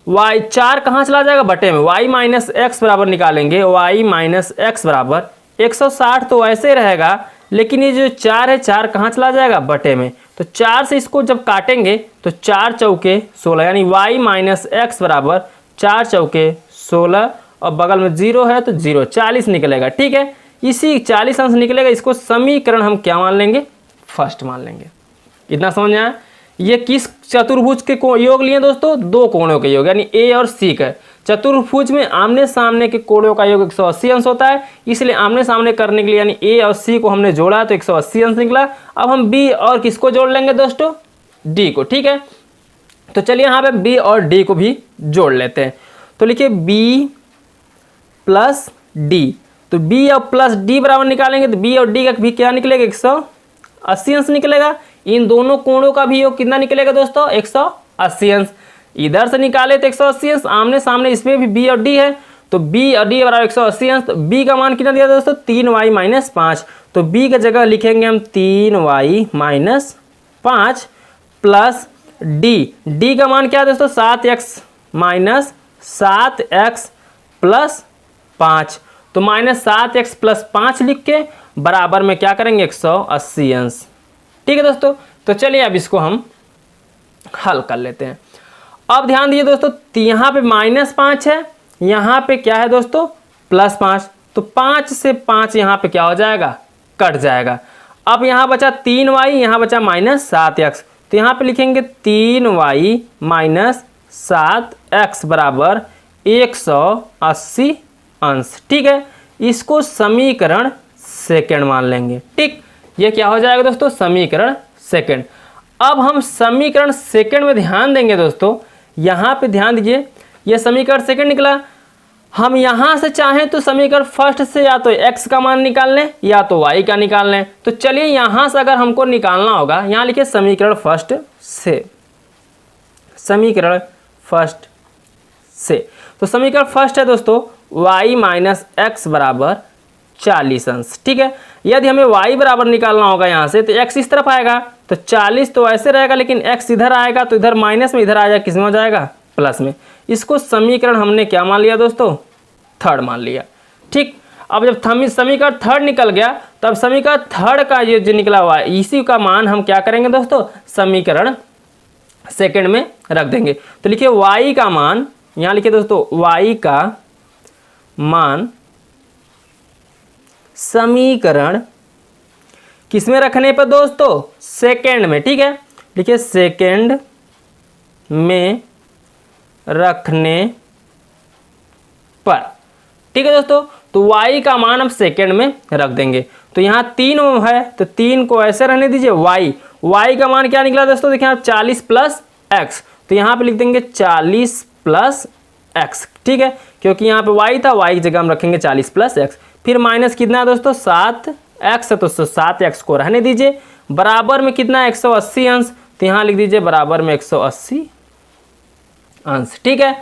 Speaker 1: y 4 कहाँ चला जाएगा बटे में, y माइनस एक्स बराबर निकालेंगे, y माइनस एक्स बराबर 160 तो ऐसे रहेगा, लेकिन ये जो 4 है 4 कहाँ चला जाएगा बटे में, तो 4 से इसको जब काटेंगे तो 4 चौके 16, यानी y माइनस एक्स बराबर 4 चौके 16, और बगल में 0 है तो 0, 40 निकलेगा। ठीक है, इसी 40 अंश निकलेगा, इसको समीकरण हम क्या मान लेंगे, फर्स्ट मान लेंगे। इतना समझ में आया। ये किस चतुर्भुज के योग लिए दोस्तों, 2 कोणों के योग, यानी ए और सी का। चतुर्भुज में आमने सामने के कोणों का योग 180 अंश होता है, इसलिए आमने सामने करने के लिए यानी ए और सी को हमने जोड़ा तो 180 अंश निकला। अब हम बी और किसको जोड़ लेंगे दोस्तों, डी को। ठीक है, तो चलिए यहाँ पे बी और डी को भी जोड़ लेते हैं। तो लिखिए बी प्लस डी, तो बी और प्लस डी बराबर निकालेंगे तो बी और डी का भी क्या निकलेगा 180 अंश निकलेगा। इन दोनों कोणों का भी योग कितना निकलेगा दोस्तों, 180 अंश। इधर से निकाले तो 180 अंश, आमने सामने इसमें भी बी और डी है, तो बी और डी बराबर 180 अंश। तो बी का मान कितना दिया दोस्तों, 3y माइनस 5, तो बी की जगह लिखेंगे हम 3y माइनस 5 प्लस डी का मान क्या है दोस्तों, 7x माइनस 7x प्लस 5, तो माइनस 7x प्लस 5 लिख के बराबर में क्या करेंगे 180 अंश। ठीक है दोस्तों, तो चलिए अब इसको हम हल कर लेते हैं। अब ध्यान दीजिए दोस्तों, यहाँ पे -5 है, यहाँ पे क्या है दोस्तों +5, तो 5 से 5 यहाँ पे क्या हो जाएगा, कट जाएगा। अब यहाँ बचा 3y, यहाँ बचा -7x, तो यहाँ पे लिखेंगे 3y माइनस 7x बराबर 180 अंश। ठीक है, इसको समीकरण सेकंड मान लेंगे। ठीक, ये क्या हो जाएगा दोस्तों, समीकरण सेकंड। अब हम समीकरण सेकंड में ध्यान देंगे दोस्तों, यहाँ पे ध्यान दीजिए, ये समीकरण सेकंड निकला। हम यहाँ से चाहें तो समीकरण फर्स्ट से या तो x का मान निकाल लें या तो y का निकाल लें। तो चलिए यहाँ से अगर हमको निकालना होगा, यहाँ लिखिए समीकरण फर्स्ट से, समीकरण फर्स्ट से। तो समीकरण फर्स्ट है दोस्तों y माइनस एक्स बराबर 40 अंश। ठीक है, यदि हमें y बराबर निकालना होगा यहाँ से तो x इस तरफ आएगा, तो 40 तो ऐसे रहेगा, लेकिन x इधर आएगा तो इधर माइनस में, इधर आ जाएगा, किस में हो जाएगा, प्लस में। इसको समीकरण हमने क्या मान लिया दोस्तों, थर्ड मान लिया। ठीक, अब जब समीकरण थर्ड निकल गया, तब समीकरण थर्ड का ये जो निकला हुआ है, इसी का मान हम क्या करेंगे दोस्तों, समीकरण सेकंड में रख देंगे। तो लिखिए y का मान, यहाँ लिखिए दोस्तों y का मान समीकरण किस में रखने पर दोस्तों, सेकंड में। ठीक है, लिखिए सेकंड में रखने पर। ठीक है दोस्तों, तो y का मान हम सेकंड में रख देंगे। तो यहाँ 3 है तो 3 को ऐसे रहने दीजिए। y का मान क्या निकला दोस्तों, देखिए आप 40 प्लस x, तो यहाँ पे लिख देंगे 40 प्लस x। ठीक है, क्योंकि यहाँ पे y था, y की जगह हम रखेंगे 40 प्लस x। फिर माइनस कितना है दोस्तों, 7x है, तो 7x को रहने दीजिए। बराबर में कितना है 180 अंश, तो यहाँ लिख दीजिए बराबर में 180 अंश। ठीक है,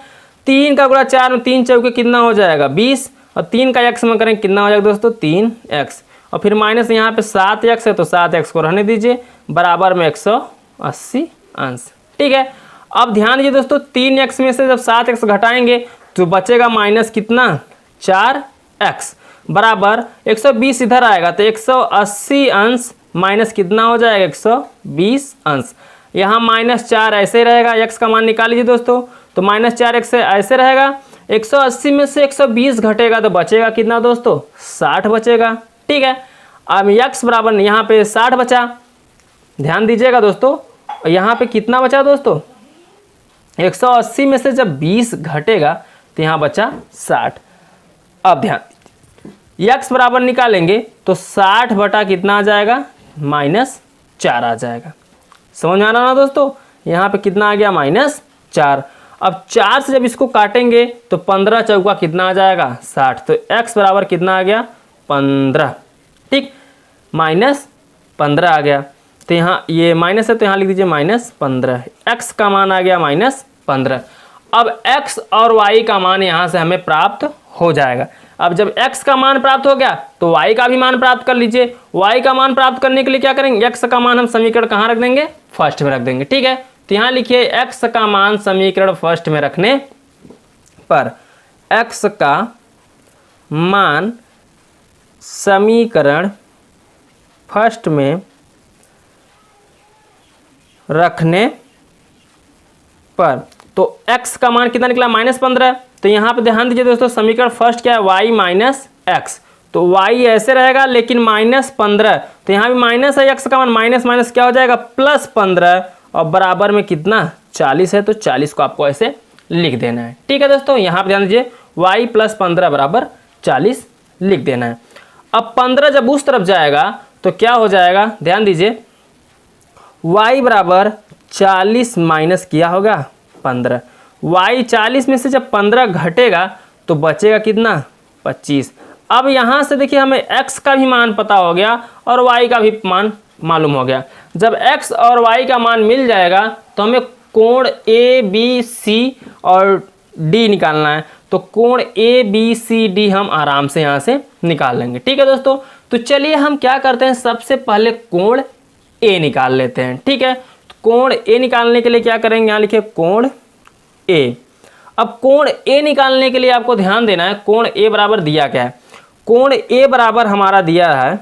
Speaker 1: 3 का गुणा 4 में 3 चौके कितना हो जाएगा 20, और 3 का x में करेंगे कितना हो जाएगा दोस्तों 3x, और फिर माइनस यहाँ पे 7x है तो 7x को रहने दीजिए, बराबर में 180 अंश। ठीक है, अब ध्यान दीजिए दोस्तों, 3x में से जब 7x घटाएंगे तो बचेगा माइनस कितना 4x, बराबर 120 इधर आएगा तो 180 अंश माइनस कितना हो जाएगा 120 अंश। यहाँ -4 ऐसे रहेगा, x का मान निकाल लीजिए दोस्तों, तो -4x ऐसे रहेगा। 180 में से 120 घटेगा तो बचेगा कितना दोस्तों 60 बचेगा। ठीक है, अब x बराबर यहाँ पे 60 बचा, ध्यान दीजिएगा दोस्तों, यहाँ पे कितना बचा दोस्तों 180 में से जब 20 घटेगा तो यहाँ बचा 60। अब ध्यान x बराबर निकालेंगे तो 60 बटा कितना आ जाएगा, -4 आ जाएगा। समझ में आ रहा ना दोस्तों, यहाँ पे कितना आ गया, -4। अब 4 से जब इसको काटेंगे तो 15 चौका कितना आ जाएगा, 60। तो x बराबर कितना आ गया, 15। ठीक, -15 आ गया। तो यहाँ ये माइनस है तो यहाँ लिख दीजिए -15। x का मान आ गया -15। अब x और y का मान यहाँ से हमें प्राप्त हो जाएगा। अब जब x का मान प्राप्त हो गया तो y का भी मान प्राप्त कर लीजिए। y का मान प्राप्त करने के लिए क्या करेंगे, x का मान हम समीकरण कहाँ रख देंगे, फर्स्ट में रख देंगे। ठीक है, तो यहाँ लिखिए x का मान समीकरण फर्स्ट में रखने पर x का मान समीकरण फर्स्ट में रखने पर, तो x का मान कितना निकला, -15। तो यहाँ पे ध्यान दीजिए दोस्तों, समीकरण फर्स्ट क्या है, y माइनस एक्स। तो y ऐसे रहेगा लेकिन -15, तो यहाँ भी माइनस है, x का मान माइनस माइनस क्या हो जाएगा, +15, और बराबर में कितना, 40 है। तो 40 को आपको ऐसे लिख देना है। ठीक है दोस्तों, यहाँ पे ध्यान दीजिए y + 15 बराबर 40 लिख देना है। अब 15 जब उस तरफ जाएगा तो क्या हो जाएगा, ध्यान दीजिए y बराबर 40 माइनस किया होगा 15। y 40 में से जब 15 घटेगा तो बचेगा कितना, 25। अब यहाँ से देखिए हमें x का भी मान पता हो गया और y का भी मान मालूम हो गया। जब x और y का मान मिल जाएगा तो हमें कोण ए बी सी और डी निकालना है। तो कोण ए बी सी डी हम आराम से यहाँ से निकाल लेंगे। ठीक है दोस्तों, तो चलिए हम क्या करते हैं, सबसे पहले कोण ए निकाल लेते हैं। ठीक है, तो कोण ए निकालने के लिए क्या करेंगे, यहाँ लिखिए कोण ए। अब कोण ए निकालने के लिए आपको ध्यान देना है, कोण ए बराबर दिया क्या है, कोण ए बराबर हमारा दिया है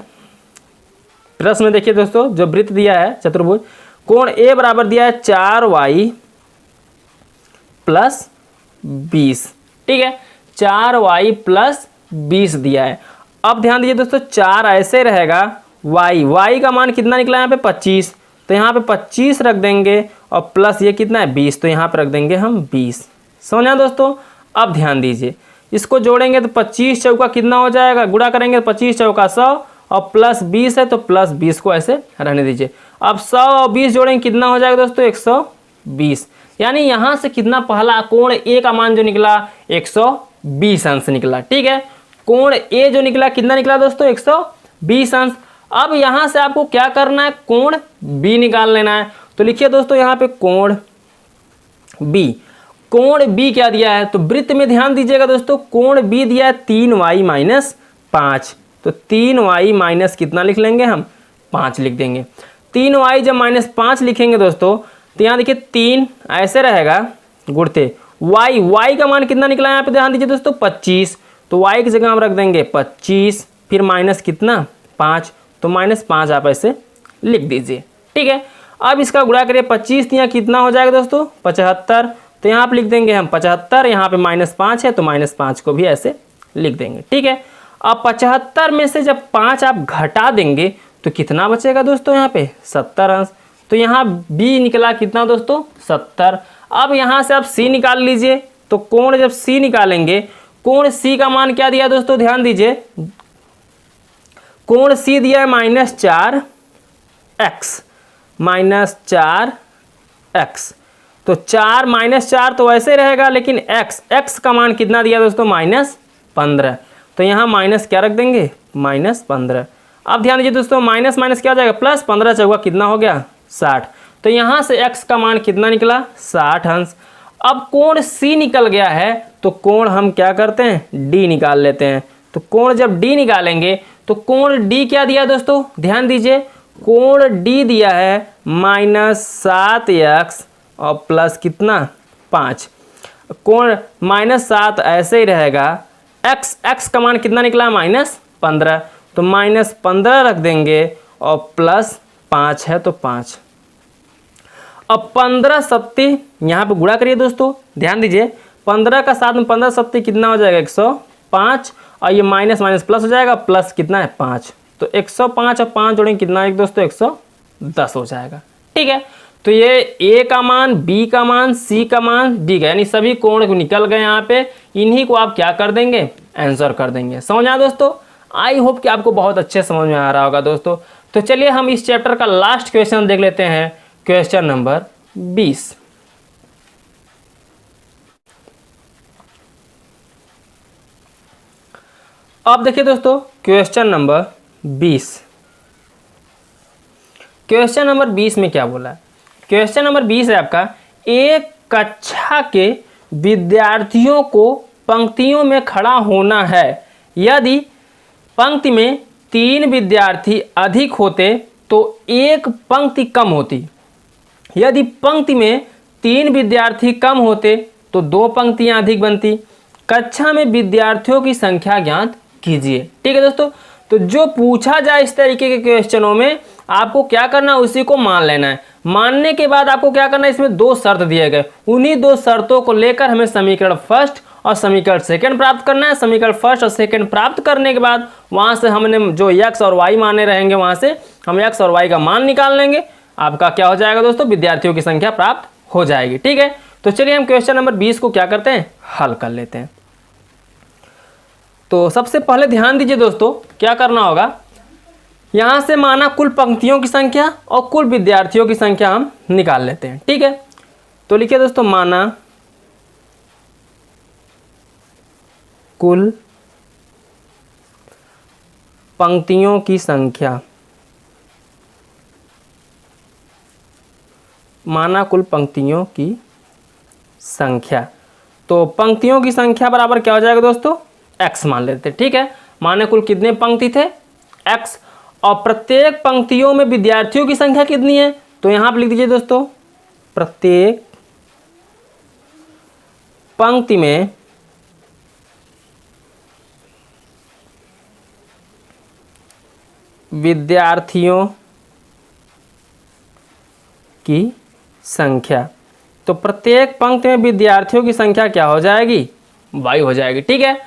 Speaker 1: प्रश्न में, देखिए दोस्तों जो वृत्त दिया है चतुर्भुज, कोण ए बराबर दिया है 4y + 20। ठीक है, 4y + 20 दिया है। अब ध्यान दीजिए दोस्तों, 4 ऐसे रहेगा, y का मान कितना निकला यहाँ पे 25, तो यहाँ पे 25 रख देंगे और प्लस ये कितना है 20, तो यहाँ पे रख देंगे हम 20। समझा दोस्तों। अब ध्यान दीजिए, इसको जोड़ेंगे तो 25 चौका कितना हो जाएगा, गुणा करेंगे तो 25 चौका 100 और प्लस 20 है तो प्लस 20 को ऐसे रहने दीजिए। अब 100 और 20 जोड़ेंगे कितना हो जाएगा दोस्तों, 120। यानी यहाँ से कितना, पहला कोण ए का मान जो निकला 120 अंश निकला। ठीक है, कोण ए जो निकला कितना निकला दोस्तों, 120 अंश। अब यहाँ से आपको क्या करना है, कोण बी निकाल लेना है। तो लिखिए दोस्तों यहाँ पे कोण बी, कोण बी क्या दिया है, तो वृत्त में ध्यान दीजिएगा दोस्तों, कोण बी दिया है 3y - 5। तो 3y माइनस कितना लिख लेंगे हम, 5 लिख देंगे। 3y जब -5 लिखेंगे दोस्तों तो यहाँ देखिए 3 ऐसे रहेगा गुणते y का मान कितना निकला, यहाँ पे ध्यान दीजिए दोस्तों 25। तो y की जगह हम रख देंगे 25, फिर माइनस कितना 5, तो -5 आप ऐसे लिख दीजिए। ठीक है, अब इसका गुणा करिए 25, यहाँ कितना हो जाएगा दोस्तों 75। तो यहाँ पे लिख देंगे हम 75, यहाँ पे -5 है तो -5 को भी ऐसे लिख देंगे। ठीक है, अब 75 में से जब 5 आप घटा देंगे तो कितना बचेगा दोस्तों, यहाँ पे 70 अंश। तो यहाँ b निकला कितना दोस्तों, 70। अब यहाँ से आप c निकाल लीजिए। तो कोण जब c निकालेंगे, कोण c का मान क्या दिया दोस्तों, ध्यान दीजिए, कोण c दिया है -4x, -4x। तो 4 -4 तो वैसे रहेगा, लेकिन x का मान कितना दिया दोस्तों, -15। तो यहाँ माइनस क्या रख देंगे, -15। अब ध्यान दीजिए दोस्तों, माइनस माइनस क्या हो जाएगा, +15 चौका कितना हो गया, 60। तो यहाँ से x का मान कितना निकला, 60 अंश। अब कोण c निकल गया है तो कोण हम क्या करते हैं, d निकाल लेते हैं। तो कोण जब d निकालेंगे तो कोण d क्या दिया दोस्तों, ध्यान दीजिए, कोण d दिया है -7x और प्लस कितना 5। कोण -7 ऐसे ही रहेगा, x का मान कितना निकला, -15। तो -15 रख देंगे और +5 है तो 5। अब 15 सत्ती यहाँ पे गुणा करिए दोस्तों, ध्यान दीजिए 15 का 7 में 15 सत्ती कितना हो जाएगा, 105, और ये माइनस माइनस प्लस हो जाएगा, प्लस कितना है 5। तो 105 और 5 जोड़ेंगे कितना है दोस्तों, 110 हो जाएगा। ठीक है, तो ये ए का मान, बी का मान, सी का मान, डी का, यानी सभी कोण निकल गए यहाँ पे। इन्हीं को आप क्या कर देंगे, आंसर कर देंगे। समझ आया दोस्तों। आई होप कि आपको बहुत अच्छे समझ में आ रहा होगा दोस्तों। तो चलिए हम इस चैप्टर का लास्ट क्वेश्चन देख लेते हैं, क्वेश्चन नंबर 20। अब देखिए दोस्तों क्वेश्चन नंबर 20। क्वेश्चन नंबर 20 में क्या बोला है? क्वेश्चन नंबर 20 है आपका, एक कक्षा के विद्यार्थियों को पंक्तियों में खड़ा होना है। यदि पंक्ति में 3 विद्यार्थी अधिक होते तो एक पंक्ति कम होती। यदि पंक्ति में 3 विद्यार्थी कम होते तो 2 पंक्तियां अधिक बनती। कक्षा में विद्यार्थियों की संख्या ज्ञात कीजिए। ठीक है दोस्तों, तो जो पूछा जाए इस तरीके के क्वेश्चनों में आपको क्या करना है, उसी को मान लेना है। मानने के बाद आपको क्या करना है, इसमें 2 शर्त दिए गए, उन्हीं 2 शर्तों को लेकर हमें समीकरण फर्स्ट और समीकरण सेकंड प्राप्त करना है। समीकरण फर्स्ट और सेकंड प्राप्त करने के बाद वहां से हमने जो x और y माने रहेंगे, वहां से हम x और y का मान निकाल लेंगे। आपका क्या हो जाएगा दोस्तों, विद्यार्थियों की संख्या प्राप्त हो जाएगी। ठीक है, तो चलिए हम क्वेश्चन नंबर 20 को क्या करते हैं, हल कर लेते हैं। तो सबसे पहले ध्यान दीजिए दोस्तों, क्या करना होगा, यहां से माना कुल पंक्तियों की संख्या और कुल विद्यार्थियों की संख्या हम निकाल लेते हैं। ठीक है, तो लिखिए दोस्तों, माना कुल पंक्तियों की संख्या, माना कुल पंक्तियों की संख्या। तो पंक्तियों की संख्या बराबर क्या हो जाएगा दोस्तों, x मान लेते हैं। ठीक है, माने कुल कितने पंक्ति थे, x, और प्रत्येक पंक्तियों में विद्यार्थियों की संख्या कितनी है, तो यहां पर लिख दीजिए दोस्तों, प्रत्येक पंक्ति में विद्यार्थियों की संख्या। तो प्रत्येक पंक्ति में विद्यार्थियों की संख्या क्या हो जाएगी, y हो जाएगी। ठीक है,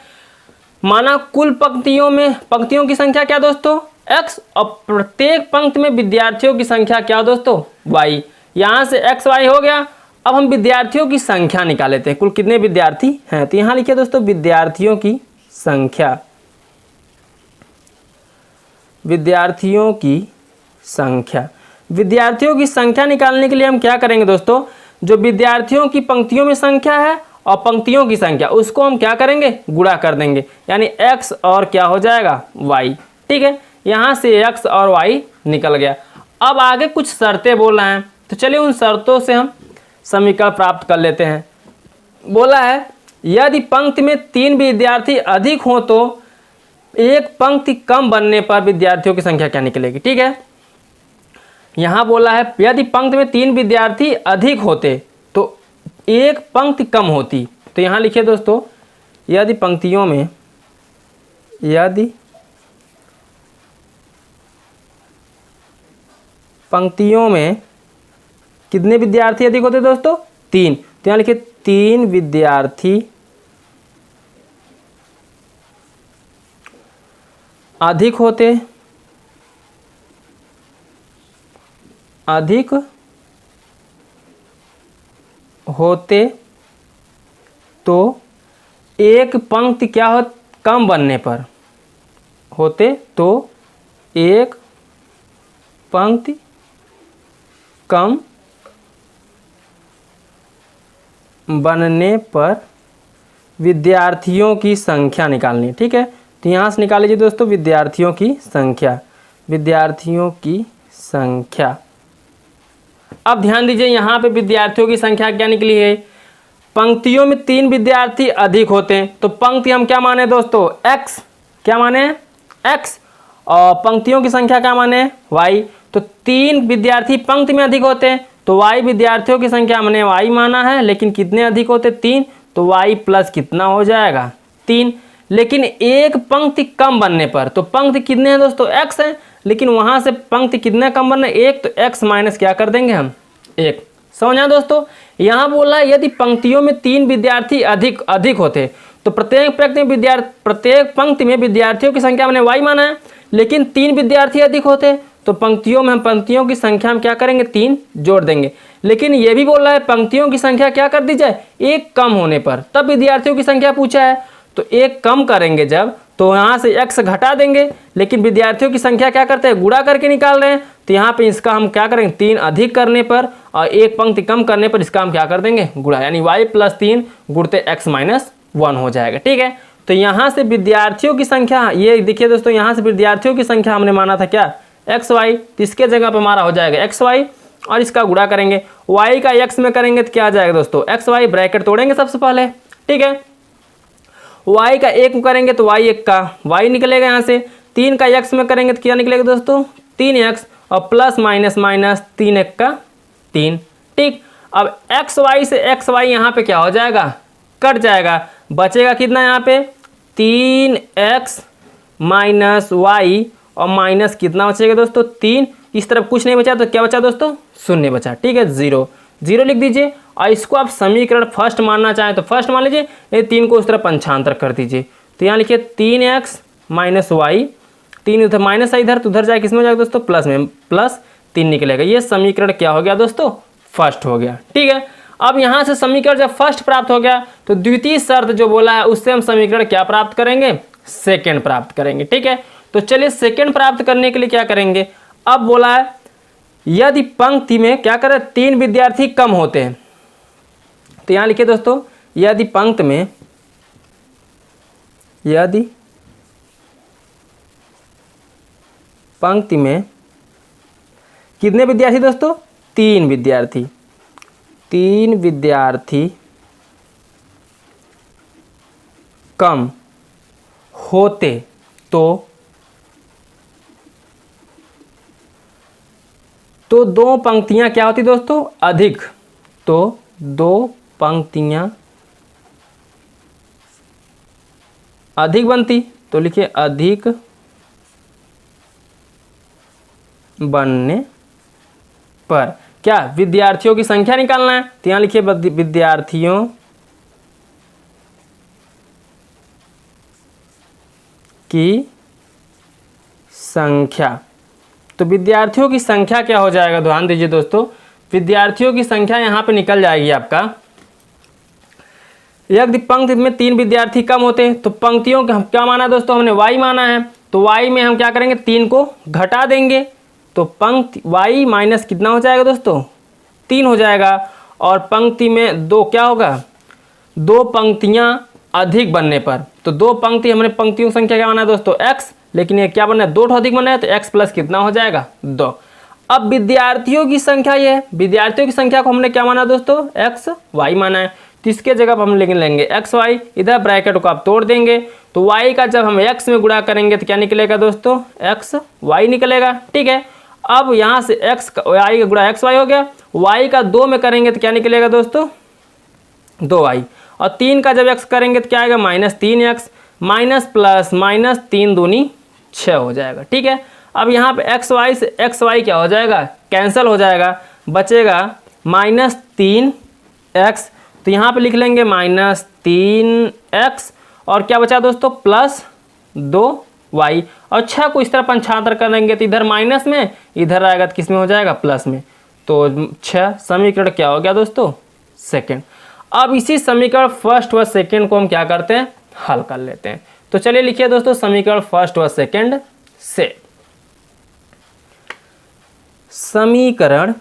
Speaker 1: माना कुल पंक्तियों की संख्या क्या दोस्तों, x, और प्रत्येक पंक्ति में विद्यार्थियों की संख्या क्या दोस्तों, y। यहां से x y हो गया। अब हम विद्यार्थियों की संख्या निकाल लेते हैं, कुल कितने विद्यार्थी हैं। तो यहां लिखिए दोस्तों, विद्यार्थियों की संख्या, विद्यार्थियों की संख्या। विद्यार्थियों की संख्या निकालने के लिए हम क्या करेंगे दोस्तों, जो विद्यार्थियों की पंक्तियों में संख्या है और पंक्तियों की संख्या, उसको हम क्या करेंगे, गुणा कर देंगे, यानी x और क्या हो जाएगा, y। ठीक है, यहां से x और y निकल गया। अब आगे कुछ शर्तें बोल रहे हैं, तो चलिए उन शर्तों से हम समीकरण प्राप्त कर लेते हैं। बोला है, यदि पंक्ति में 3 विद्यार्थी अधिक हो तो एक पंक्ति कम बनने पर विद्यार्थियों की संख्या क्या निकलेगी। ठीक है, यहां बोला है, यदि पंक्ति में 3 विद्यार्थी अधिक होते तो एक पंक्ति कम होती। तो यहां लिखिए दोस्तों, यदि पंक्तियों में कितने विद्यार्थी अधिक होते दोस्तों, 3। तो यहां लिखिए 3 विद्यार्थी अधिक होते तो एक पंक्ति क्या हो, कम बनने पर होते तो एक पंक्ति कम बनने पर विद्यार्थियों की संख्या निकालनी। ठीक है, तो यहाँ से निकाल लीजिए दोस्तों, विद्यार्थियों की संख्या, विद्यार्थियों की संख्या। अब ध्यान दीजिए, यहाँ पे विद्यार्थियों की संख्या क्या निकली है, पंक्तियों में 3 विद्यार्थी अधिक होते हैं, तो पंक्ति हम क्या माने दोस्तों, x, क्या माने x, और पंक्तियों की संख्या क्या माने, y। तो 3 विद्यार्थी पंक्ति में अधिक होते हैं तो y विद्यार्थियों की संख्या हमने y माना है, लेकिन कितने अधिक होते, 3, तो y प्लस कितना हो जाएगा, 3। लेकिन एक पंक्ति कम बनने पर, तो पंक्ति कितने हैं दोस्तों, x है, लेकिन वहां से पंक्ति कितने कम बनना है, 1, तो x माइनस क्या कर देंगे हम, 1। समझा दोस्तों, यहाँ बोला है यदि पंक्तियों में 3 विद्यार्थी अधिक होते तो प्रत्येक पंक्ति में विद्यार्थियों की संख्या हमने y माना है, लेकिन 3 विद्यार्थी अधिक होते तो पंक्तियों में हम पंक्तियों की संख्या हम क्या करेंगे, 3 जोड़ देंगे। लेकिन ये भी बोल रहा है पंक्तियों की संख्या क्या कर दी जाए, 1 कम होने पर, तब विद्यार्थियों की संख्या पूछा है, तो 1 कम करेंगे जब, तो यहाँ से x घटा देंगे, लेकिन विद्यार्थियों की संख्या क्या करते हैं, गुणा करके निकाल रहे हैं। तो यहाँ पे इसका हम क्या करेंगे, 3 अधिक करने पर और एक पंक्ति कम करने पर इसका हम क्या कर देंगे, गुणा, यानी y + 3 गुणते x - 1 हो जाएगा। ठीक है, तो यहाँ से विद्यार्थियों की संख्या, ये देखिए दोस्तों, यहाँ से विद्यार्थियों की संख्या हमने माना था क्या, xy, तो इसके जगह पर हमारा हो जाएगा xy और इसका गुणा करेंगे, y का x में करेंगे तो क्या आ जाएगा दोस्तों, xy, ब्रैकेट तोड़ेंगे सबसे पहले। ठीक है, y का 1 करेंगे तो y 1 का y निकलेगा, यहाँ से 3 का x में करेंगे तो क्या निकलेगा दोस्तों, 3x और प्लस माइनस माइनस 3 1 का 3। ठीक, अब xy से xy यहाँ पे क्या हो जाएगा, कट जाएगा, बचेगा कितना यहाँ पे 3x - y और माइनस कितना बचेगा दोस्तों 3, इस तरफ कुछ नहीं बचा तो क्या बचा दोस्तों, 0 बचा। ठीक है, 0 0 लिख दीजिए और इसको आप समीकरण फर्स्ट मानना चाहें तो फर्स्ट मान लीजिए, ये 3 को उस तरफ पंचांतर कर दीजिए। तो यहाँ लिखिए 3x - y, 3 उधर माइनस है इधर, तो उधर जाए किसमें हो जाएगा दोस्तों, प्लस में, +3 निकलेगा। ये समीकरण क्या हो गया दोस्तों, फर्स्ट हो गया। ठीक है, अब यहाँ से समीकरण जब फर्स्ट प्राप्त हो गया तो द्वितीय शर्त जो बोला है उससे हम समीकरण क्या प्राप्त करेंगे, सेकेंड प्राप्त करेंगे। ठीक है, तो चलिए सेकेंड प्राप्त करने के लिए क्या करेंगे, अब बोला है यदि पंक्ति में क्या करें, 3 विद्यार्थी कम होते हैं, तो यहाँ लिखिए दोस्तों, यदि पंक्ति में, यदि पंक्ति में कितने विद्यार्थी दोस्तों, 3 विद्यार्थी, 3 विद्यार्थी कम होते तो 2 पंक्तियां क्या होती दोस्तों, अधिक, तो 2 पंक्तियां अधिक बनती। तो लिखिए अधिक बनने पर क्या, विद्यार्थियों की संख्या निकालना है, तो यहाँ लिखिए विद्यार्थियों की संख्या। तो विद्यार्थियों की संख्या क्या हो जाएगा, ध्यान दीजिए दोस्तों, विद्यार्थियों की संख्या यहाँ पे निकल जाएगी आपका, यदि पंक्ति में 3 विद्यार्थी कम होते हैं तो पंक्तियों का क्या माना है दोस्तों, हमने y माना है, तो y में हम क्या करेंगे, 3 को घटा देंगे, तो पंक्ति y माइनस कितना हो जाएगा दोस्तों, 3 हो जाएगा। और पंक्ति में 2 क्या होगा, 2 पंक्तियां अधिक बनने पर, तो 2 पंक्ति, हमने पंक्तियों की संख्या क्या माना है दोस्तों, x, लेकिन ये क्या बनना है, 2 अधिक बनना है, तो x प्लस कितना हो जाएगा 2। अब विद्यार्थियों की संख्या, ये है विद्यार्थियों की संख्या को हमने क्या माना दोस्तों, x y माना है, तो इसके जगह पर हम लेंगे x y, इधर ब्रैकेट को आप तोड़ देंगे, तो y का जब हम x में गुणा करेंगे तो क्या निकलेगा दोस्तों, x y निकलेगा। ठीक है, अब यहाँ से x y का गुणा x y हो गया, y का 2 में करेंगे तो क्या निकलेगा दोस्तों, 2y, और 3 का जब x करेंगे तो क्या आएगा, -3x, माइनस प्लस माइनस 3 दूनी 6 हो जाएगा। ठीक है, अब यहाँ पे x y से x y क्या हो जाएगा, कैंसिल हो जाएगा, बचेगा -3x, तो यहाँ पे लिख लेंगे -3x और क्या बचा दोस्तों, +2y, और 6 को इस तरह पंचांतर करेंगे तो इधर माइनस में, इधर आएगा तो किस में हो जाएगा, प्लस में, तो 6 समीकरण क्या हो गया दोस्तों, सेकेंड। अब इसी समीकरण फर्स्ट व सेकेंड को हम क्या करते हैं, हल कर लेते हैं। तो चलिए लिखिए दोस्तों, समीकरण फर्स्ट व सेकेंड से, समीकरण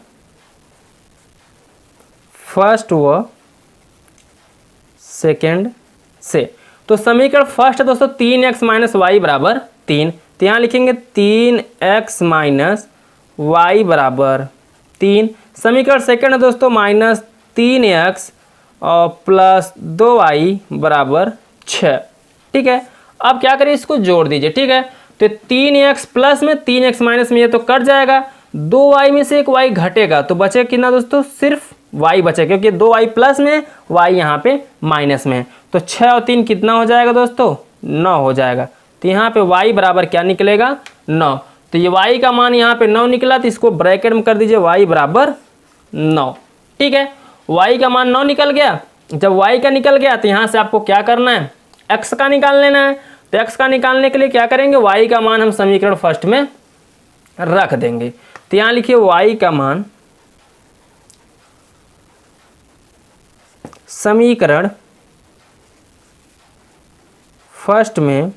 Speaker 1: फर्स्ट व सेकेंड से, तो समीकरण फर्स्ट है दोस्तों 3x - y = 3, तो यहाँ लिखेंगे 3x - y = 3। समीकरण सेकेंड है दोस्तों -3x और +2y = 6। ठीक है, अब क्या करें, इसको जोड़ दीजिए। ठीक है, तो 3x प्लस में 3x माइनस में ये तो कट जाएगा, 2y में से एक y घटेगा, तो बचेगा कितना दोस्तों, सिर्फ y बचेगा, क्योंकि 2y प्लस में y यहाँ पे माइनस में, तो 6 और 3 कितना हो जाएगा दोस्तों, 9 हो जाएगा। तो यहाँ पे y बराबर क्या निकलेगा, 9, तो ये y का मान यहाँ पे 9 निकला, तो इसको ब्रैकेट में कर दीजिए y = 9। ठीक है, y का मान 9 निकल गया, जब y का निकल गया तो यहाँ से आपको क्या करना है, x का निकाल लेना है, तो x का निकालने के लिए क्या करेंगे, y का मान हम समीकरण फर्स्ट में रख देंगे। तो यहाँ लिखिए y का मान समीकरण फर्स्ट में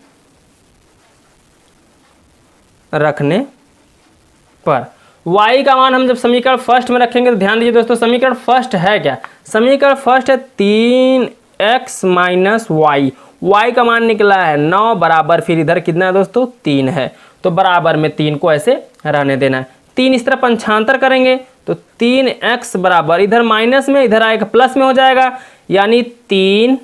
Speaker 1: रखने पर। y का मान हम जब समीकरण फर्स्ट में रखेंगे तो ध्यान दीजिए दोस्तों, समीकरण फर्स्ट है क्या? समीकरण फर्स्ट है 3x माइनस वाई। y का मान निकला है 9 बराबर, फिर इधर कितना है दोस्तों 3 है, तो बराबर में 3 को ऐसे रहने देना है। 3 इस तरह पंचांतर करेंगे तो 3x बराबर, इधर माइनस में इधर आएगा प्लस में हो जाएगा, यानी 3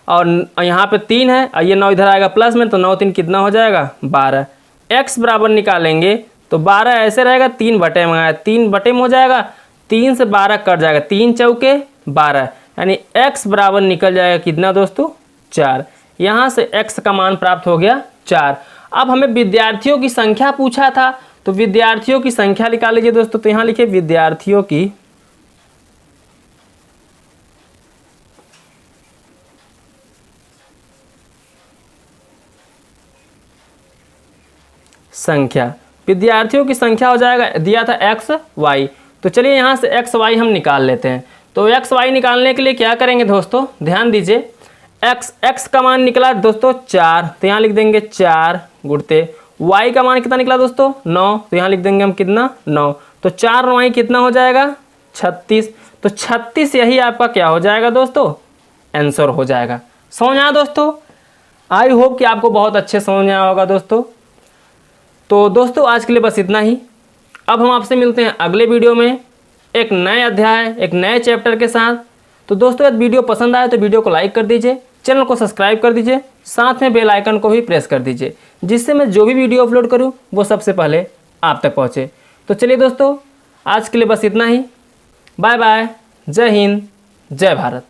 Speaker 1: और यहाँ पे 3 है और ये 9 इधर आएगा प्लस में, तो 9 3 कितना हो जाएगा 12। x बराबर निकालेंगे तो 12 ऐसे रहेगा, 3 बटे में आया 3 बटे में हो जाएगा, 3 से 12 कट जाएगा, 3 चौके 12, यानी x बराबर निकल जाएगा कितना दोस्तों 4। यहाँ से x का मान प्राप्त हो गया 4। अब हमें विद्यार्थियों की संख्या पूछा था, तो विद्यार्थियों की संख्या निकाल लीजिए दोस्तों, तो यहाँ लिखिए विद्यार्थियों की संख्या। विद्यार्थियों की संख्या हो जाएगा, दिया था एक्स वाई, तो चलिए यहाँ से एक्स वाई हम निकाल लेते हैं। तो एक्स वाई निकालने के लिए क्या करेंगे दोस्तों, ध्यान दीजिए, एक्स का मान निकला दोस्तों 4, तो यहाँ लिख देंगे 4 गुणते वाई का मान कितना निकला दोस्तों 9, तो यहाँ लिख देंगे हम कितना 9, तो 4 वाई कितना हो जाएगा 36, तो 36 यही आपका क्या हो जाएगा दोस्तों आंसर हो जाएगा। समझ आया दोस्तों? आई होप कि आपको बहुत अच्छे समझ आया होगा दोस्तों। तो दोस्तों आज के लिए बस इतना ही। अब हम आपसे मिलते हैं अगले वीडियो में एक नए अध्याय, एक नए चैप्टर के साथ। तो दोस्तों यदि वीडियो पसंद आए तो वीडियो को लाइक कर दीजिए, चैनल को सब्सक्राइब कर दीजिए, साथ में बेल आइकन को भी प्रेस कर दीजिए, जिससे मैं जो भी वीडियो अपलोड करूं वो सबसे पहले आप तक पहुंचे। तो चलिए दोस्तों आज के लिए बस इतना ही। बाय बाय, जय हिंद, जय भारत।